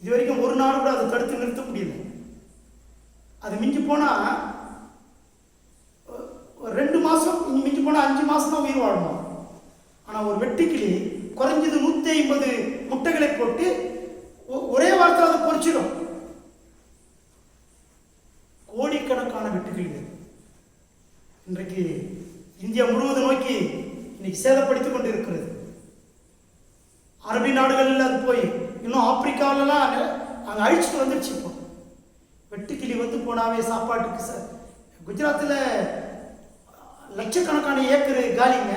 இது வரைக்கும் ஒரு நாள் கூட அதை தடுத்து நிறுத்த முடியல. அது மிஞ்சி போனா 2 மாசம், மிஞ்சி போனா 5 மாசம் தான் உயிர் வாழணும். ஆனா ஒரு வெட்டுக்கிளி குறைஞ்சது 150 முட்டைகளை போட்டு ஒரே வாரத்தில் அதை பொறிச்சிடும். கோடிக்கணக்கான வெட்டுக்கிளிகள் இன்றைக்கு இந்தியா முழுவதும் நோக்கி இன்னைக்கு சேதப்படுத்திக் கொண்டு இருக்கிறது. அரபி நாடுகளில் அது போய் இன்னும் ஆப்பிரிக்காவிலலாம் அங்கே அழிச்சுட்டு வந்துடுச்சு. இப்போ வெட்டுக்கிளி வந்து போனாவே சாப்பாட்டுக்கு குஜராத்தில் லட்சக்கணக்கான ஏக்கர் காலிங்க.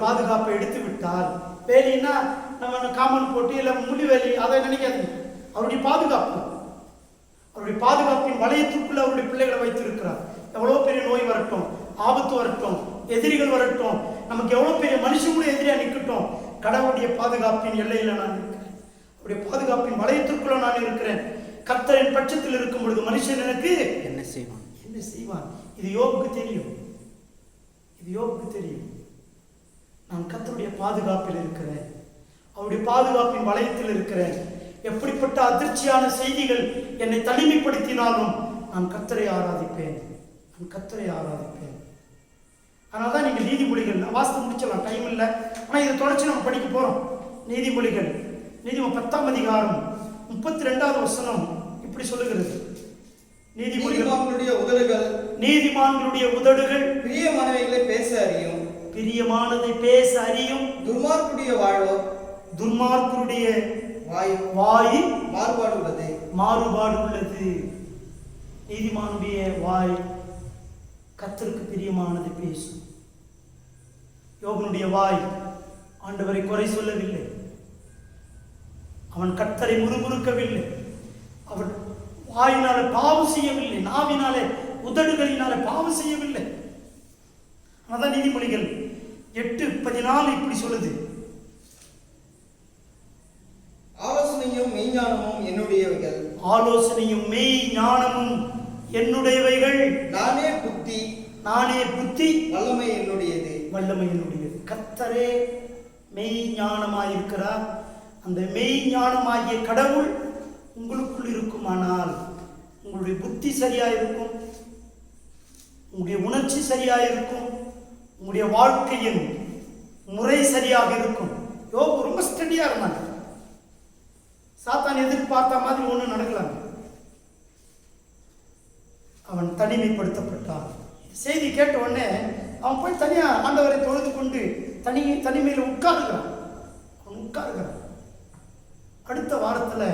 பாதுகாப்பை எடுத்து விட்டால், வேலின்னா நம்ம காமன் போட்டு இல்லை முள்ளி வேலி அதை நினைக்காதீங்க. அவருடைய பாதுகாப்பு, அவருடைய பாதுகாப்பின் வளையத்துக்குள்ள அவருடைய பிள்ளைகளை வைத்திருக்கிறார். எவ்வளோ பெரிய நோய் வரட்டும், ஆபத்து வரட்டும், எதிரிகள் வரட்டும், நமக்கு எவ்வளோ பெரிய மனுஷன் கூட எதிரியா நிற்கட்டும், கடவுளுடைய பாதுகாப்பின் எல்லையில் நான் இருக்கிறேன். அவருடைய பாதுகாப்பின் வளையத்திற்குள்ள நான் இருக்கிறேன். கர்த்தரின் பட்சத்தில் இருக்கும் பொழுது மனுஷன் எனக்கு என்ன செய்வான்? என்ன செய்வான்? இது யோபுக்கு தெரியும். இது யோபுக்கு தெரியும். நான் கர்த்தருடைய பாதுகாப்பில் இருக்கிறேன், அவருடைய பாதுகாப்பின் வளையத்தில் இருக்கிறேன். எப்படிப்பட்ட அதிர்ச்சியான செய்திகள் என்னை தனிமைப்படுத்தினாலும் நான் கர்த்தரை ஆராதிப்பேன், நான் கர்த்தரை ஆராதிப்பேன். அதனால தான் நீங்கள் நீதிமொழிகள் வாசித்து முடிச்சிடலாம், டைம் இல்லை. ஆனால் இதை தொடர்ச்சி நம்ம படிக்க போகிறோம். நீதிமொழிகள் 10ஆம் அதிகாரம் 32வது வசனம் இப்படி சொல்லுகிறது. நீதிமான்களுடைய உதடுகள் நீதிமான்களுடைய உதடுகள் பிரியமானவைகளை பேச அறியும், பிரியமானதை பேச அறியும். துர்மார்க்குடைய வாழ்வோ துன்மார்க்கருடைய வாய் மாறுபாடு உள்ளது. நீதிமானுடைய வாய் கர்த்தருக்கு பிரியமானதை பேசும். யோபனுடைய வாய் ஆண்டவரை குறை சொல்லவில்லை, அவன் கர்த்தரை முறுமுறுக்கவில்லை, அவன் வாயினால பாவம் செய்யவில்லை, நாவினாலே உதடுகளினாலே பாவம் செய்யவில்லை. அதான் நீதிமொழிகள் 8:14 இப்படி சொல்லுது. ஆலோசனையும் மெய்ஞானமும் என்னுடையவைகள், ஆலோசனையும் மெய் ஞானமும் என்னுடையவைகள். நானே புத்தி வல்லமை என்னுடையது, வல்லமை என்னுடையது. கர்த்தரே மெய் ஞானமாயிருக்கிறார். அந்த மெய் ஞானமாகிய கடவுள் உங்களுக்குள் இருக்குமானால் உங்களுடைய புத்தி சரியா இருக்கும், உங்களுடைய உணர்ச்சி சரியா இருக்கும், உங்களுடைய வாழ்க்கையின் முறை சரியாக இருக்கும். யோபு ரொம்ப ஸ்டடியா இருந்தாங்க. சாத்தான் எதிர்பார்த்த மாதிரி ஒண்ணு நடக்கலாங்க. அவன் தனிமைப்படுத்தப்பட்டான். செய்தி கேட்ட உடனே அவன் போய் தனியா ஆண்டவரை தொழுது கொண்டு தனிமையில் உட்காருகிறான். அவன் உட்காருகிறான். அடுத்த வாரத்துல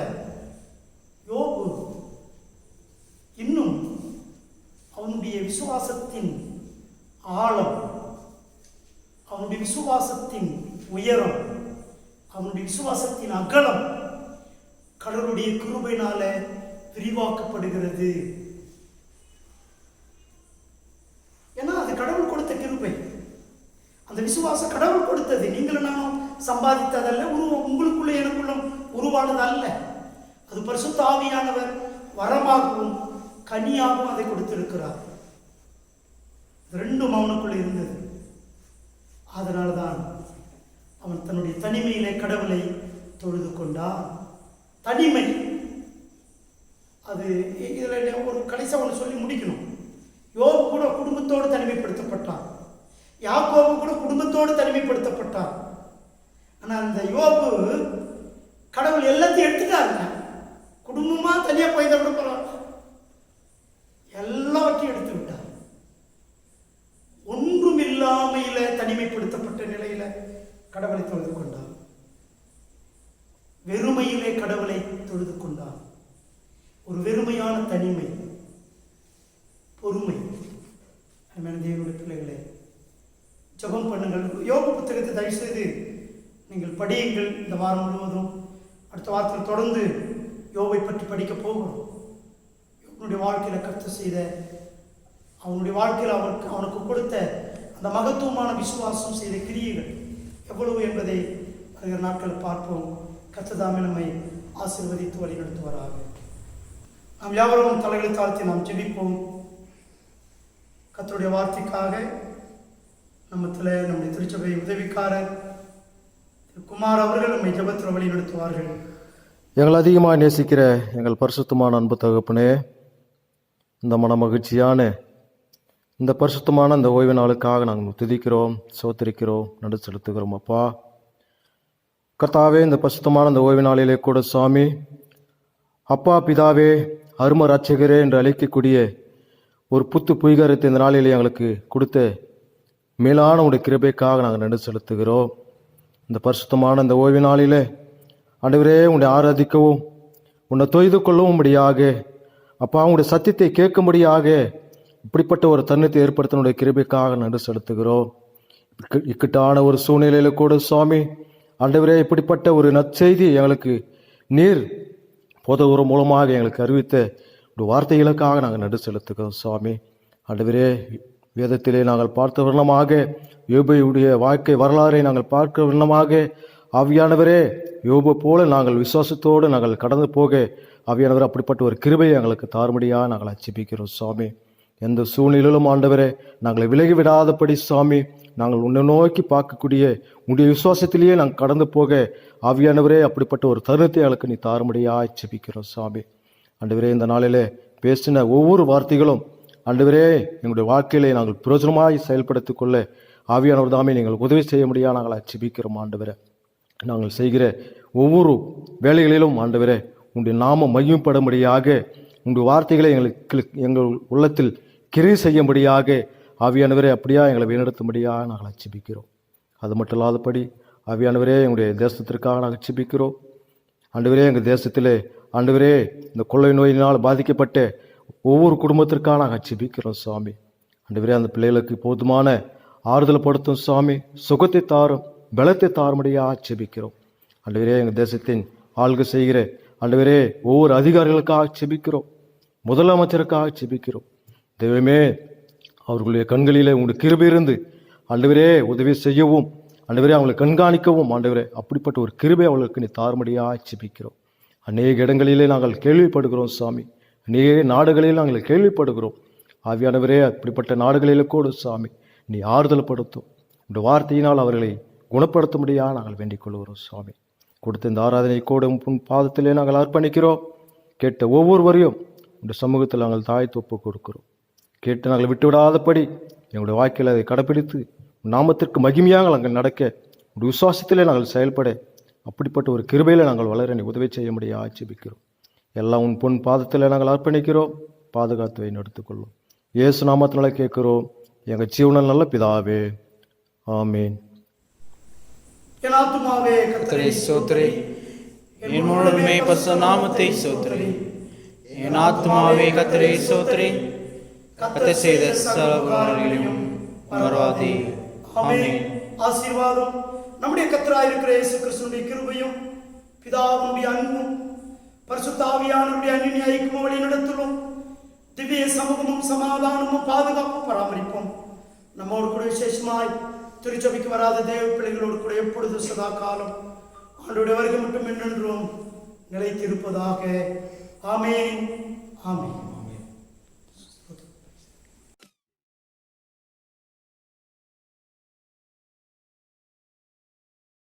யோபு இன்னும் அவனுடைய விசுவாசத்தின் ஆழம், அவனுடைய விசுவாசத்தின் உயரம், அவனுடைய விசுவாசத்தின் அகலம் கடவுளுடைய கிருபையினால விரிவாக்கப்படுகிறது. ஏன்னா அது கடவுள் கொடுத்த கிருபை. அந்த விசுவாசம் கடவுள் கொடுத்தது, நீங்களும் நானும் சம்பாதித்ததல்ல, உங்களுக்குள்ள எனக்குள்ளும் உருவானது அல்ல. அது பரிசுத்த ஆவியானவர் வரமாகவும் கனியாகவும் அதை கொடுத்திருக்கிறார். ரெண்டும் அவனுக்குள்ள இருந்தது. அதனால்தான் அவன் தன்னுடைய தனிமையிலே கடவுளை தொழுது கொண்டான். தனிமை அது இதுல ஒரு கடைசியா ஒன்று சொல்லி முடிக்கணும். யோபு கூட குடும்பத்தோடு தனிமைப்படுத்தப்பட்டான், யாக்கோபு கூட குடும்பத்தோடு தனிமைப்படுத்தப்பட்டான். ஆனா அந்த யோபு கடவுள் எல்லாத்தையும் எடுத்துட்டாருங்க. குடும்பமா தனியா போய் கூட பரவாயில்ல, எல்லாவற்றையும் எடுத்து விட்டார். ஒன்றும் இல்லாமையில தனிமைப்படுத்தப்பட்ட நிலையில கடவுளை தொழுது கொண்டான். வெறுமையிலே கடவுளை தொழுது கொண்டான். ஒரு வெறுமையான தனிமை, பொறுமை. தேவனுடைய பிள்ளைகளே, ஜெபம் பண்ணுங்கள். யோபு புத்தகத்தை தயவு செய்து நீங்கள் படியுங்கள். இந்த வாரம் முழுவதும் அடுத்த வாரத்தில் தொடர்ந்து யோபை பற்றி படிக்க போகிறோம். யோபனுடைய வாழ்க்கையில் கர்த்தர் செய்த, அவனுடைய வாழ்க்கையில் அவனுக்கு கொடுத்த அந்த மகத்துவமான விசுவாசம் செய்த கிரியைகள் எவ்வளவு என்பதை வருகிற நாட்களில் பார்ப்போம். கர்த்தர் நம்மை ஆசீர்வதித்து வழிநடத்துவாராக. நாம் யாவரும் தலைகளை தாழ்த்தி நாம் ஜெபிப்போம். கர்த்தருடைய வார்த்தைக்காக நம்முடைய திருச்சபை உதவிக்காரர் குமார் அவர்கள் நம்மை ஜெபத்தில் வழி நடத்துவார்கள். எங்கள் அதிகமாக நேசிக்கிற எங்கள் பரிசுத்தமான அன்பு தகப்பனே, இந்த மன மகிழ்ச்சியான இந்த பரிசுத்தமான இந்த ஓய்வு நாளுக்காக நாங்கள் துதிக்கிறோம், சோத்திரிக்கிறோம், நடு செலுத்துகிறோம். அப்பா கர்த்தாவே, இந்த பரிசுத்தமான இந்த ஓய்வு நாளிலே கூட சுவாமி அப்பா பிதாவே அரும ரட்சகரே என்று அழைக்கக்கூடிய ஒரு புத்து புய்கரத்தை இந்த நாளிலே எங்களுக்கு கொடுத்த மேலான உடைய கிருபைக்காக நாங்கள் நன்றி செலுத்துகிறோம். இந்த பரிசுத்தமான இந்த ஓய்வு நாளிலே ஆண்டவரே உன்னை ஆராதிக்கவும் உன்னை தொய்து கொள்ளவும் முடியாக அப்பா உங்களுடைய சத்தியத்தை கேட்கும்படியாக இப்படிப்பட்ட ஒரு தருணத்தை ஏற்படுத்தினுடைய கிருபைக்காக நன்றி செலுத்துகிறோம். இக்கட்டான ஒரு சூழ்நிலையில கூட சுவாமி ஆண்டவரே இப்படிப்பட்ட ஒரு நற்செய்தி எங்களுக்கு நீர் போதகர் மூலமாக எங்களுக்கு அறிவித்த ஒரு வார்த்தைகளுக்காக நாங்கள் நடு செலுத்துகிறோம் சுவாமி. ஆண்டவரே வேதத்திலே நாங்கள் பார்த்த வண்ணமாக யோபுடைய வாழ்க்கை வரலாறை நாங்கள் பார்க்க வண்ணமாக ஆவியானவரே யோபு போல நாங்கள் விசுவாசத்தோடு நாங்கள் கடந்து போக ஆவியானவர் அப்படிப்பட்ட ஒரு கிருபையை எங்களுக்கு தாரும்படியாக நாங்கள் அர்ப்பணிக்கிறோம் சுவாமி. எந்த சூழ்நிலையிலும் ஆண்டவரே நாங்கள் விலகி விடாதபடி சுவாமி நாங்கள் உன்னை நோக்கி பார்க்கக்கூடிய உன்னுடைய விசுவாசத்திலேயே நாங்கள் கடந்து போக ஆவியானவரே அப்படிப்பட்ட ஒரு தருணத்தை எங்களுக்கு நீ தாரும்படியாக ஜெபிக்கிறோம் சுவாமி. ஆண்டவரே இந்த நாளிலே பேசின ஒவ்வொரு வார்த்தைகளும் ஆண்டவரே எங்களுடைய வாழ்க்கையிலே நாங்கள் பிரயோஜனமாய் செயல்படுத்திக் கொள்ள ஆவியானவர் தாமே நீங்கள் உதவி செய்ய முடியாது நாங்கள் ஜெபிக்கிறோம் ஆண்டவரே. நாங்கள் செய்கிற ஒவ்வொரு வேலைகளிலும் ஆண்டவரே உங்களுடைய நாமம் மையப்படும்படியாக உங்களுடைய வார்த்தைகளை எங்கள் உள்ளத்தில் கிரி செய்யும்படியாக ஆவியானவரே அப்படியா எங்களை வழிநடத்தும்படியாக நாங்கள் ஜெபிக்கிறோம். அது மட்டும் இல்லாதபடி ஆவியானவரே எங்களுடைய தேசத்திற்காக நாங்கள் ஜெபிக்கிறோம். ஆண்டவரே எங்கள் தேசத்திலே ஆண்டவரே இந்த கொள்ளை நோயினால் பாதிக்கப்பட்ட ஒவ்வொரு குடும்பத்திற்காக நாங்கள் ஜெபிக்கிறோம் சுவாமி. ஆண்டவரே அந்த பிள்ளைகளுக்கு போதுமான ஆறுதல் படுத்தும் சுவாமி, சுகத்தை தாரும், பலத்தை தாரும்படியாக ஜெபிக்கிறோம். ஆண்டவரே எங்கள் தேசத்தின் ஆள்கை செய்கிற ஆண்டவரே ஒவ்வொரு அதிகாரிகளுக்காக ஜெபிக்கிறோம், முதலமைச்சருக்காக ஜெபிக்கிறோம். தெய்வமே அவர்களுடைய கண்களிலே உங்களுடைய கிருபை இருந்து ஆண்டவரே உதவி செய்யவும் ஆண்டவரே அவங்களை கண்காணிக்கவும் ஆண்டவரே அப்படிப்பட்ட ஒரு கிருபை அவர்களுக்கு நீ தாரும்படியாக ஜெபிக்கிறோம். அநேக இடங்களிலே நாங்கள் கேள்விப்படுகிறோம் சுவாமி, அநேக நாடுகளில் நாங்கள் கேள்விப்படுகிறோம். ஆவியானவரே அப்படிப்பட்ட நாடுகளிலே கூட சுவாமி நீ ஆறுதல் படுத்தும், இந்த வார்த்தையினால் அவர்களை குணப்படுத்தும்படியாக நாங்கள் வேண்டிக் கொள்கிறோம் சுவாமி. கொடுத்த இந்த ஆராதனை கூட உன் பாதத்திலே நாங்கள் அர்ப்பணிக்கிறோம். கேட்ட ஒவ்வொருவரையும் இந்த சமூகத்தில் நாங்கள் தாய்த்து ஒப்பு கொடுக்கிறோம். கேட்டு நாங்கள் விட்டுவிடாதபடி எங்களுடைய வாழ்க்கையில் அதை கடைப்பிடித்து நாமத்திற்கு மகிமையாக நாங்கள் நடக்க உடைய விசுவாசத்திலே நாங்கள் செயல்பட அப்படிப்பட்ட ஒரு கிருபையில் நாங்கள் வளர நீ உதவி செய்ய முடியாது ஜெபிக்கிறோம். எல்லாம் உன் பொன் பாதத்தில் நாங்கள் அர்ப்பணிக்கிறோம். பாதுகாத்து நடத்திக்கொள்ளும் இயேசு நாமத்தினால கேட்கிறோம் எங்கள் ஜீவனில் நல்ல பிதாவே, ஆமீன். என் ஆத்துமாவே கர்த்தரை ஸ்தோத்திரி, என் முழுமே பரிசுத்த நாமத்தை ஸ்தோத்திரி. என் ஆத்துமாவே கர்த்தரை ஸ்தோத்திரி, கர்த்தர் செய்த சகலங்களையும் மறவாதே. ஆமென். ஆசீர்வாதம் நம்முடைய கர்த்தராய் இருக்கிற இயேசு கிறிஸ்துவின் கிருபையும் பிதாவுடைய அன்பும் பரிசுத்த ஆவியானவருடைய அன்பின் ஐக்கியமும் வழி நடத்தலும் திவ்ய சமூகமும் சமாதானமும் பாதுகாப்பும் பராமரிப்பும் நம்மோடு கூட விசேஷமாய் திருச்சபைக்கு வராத தேவ பிள்ளைகளோடு கூட எப்பொழுது சதா காலம் ஆண்டோடைய வருகை மட்டும் என்றென்றும் நிலைத்திருப்பதாக. ஆமேன், ஆமேன்.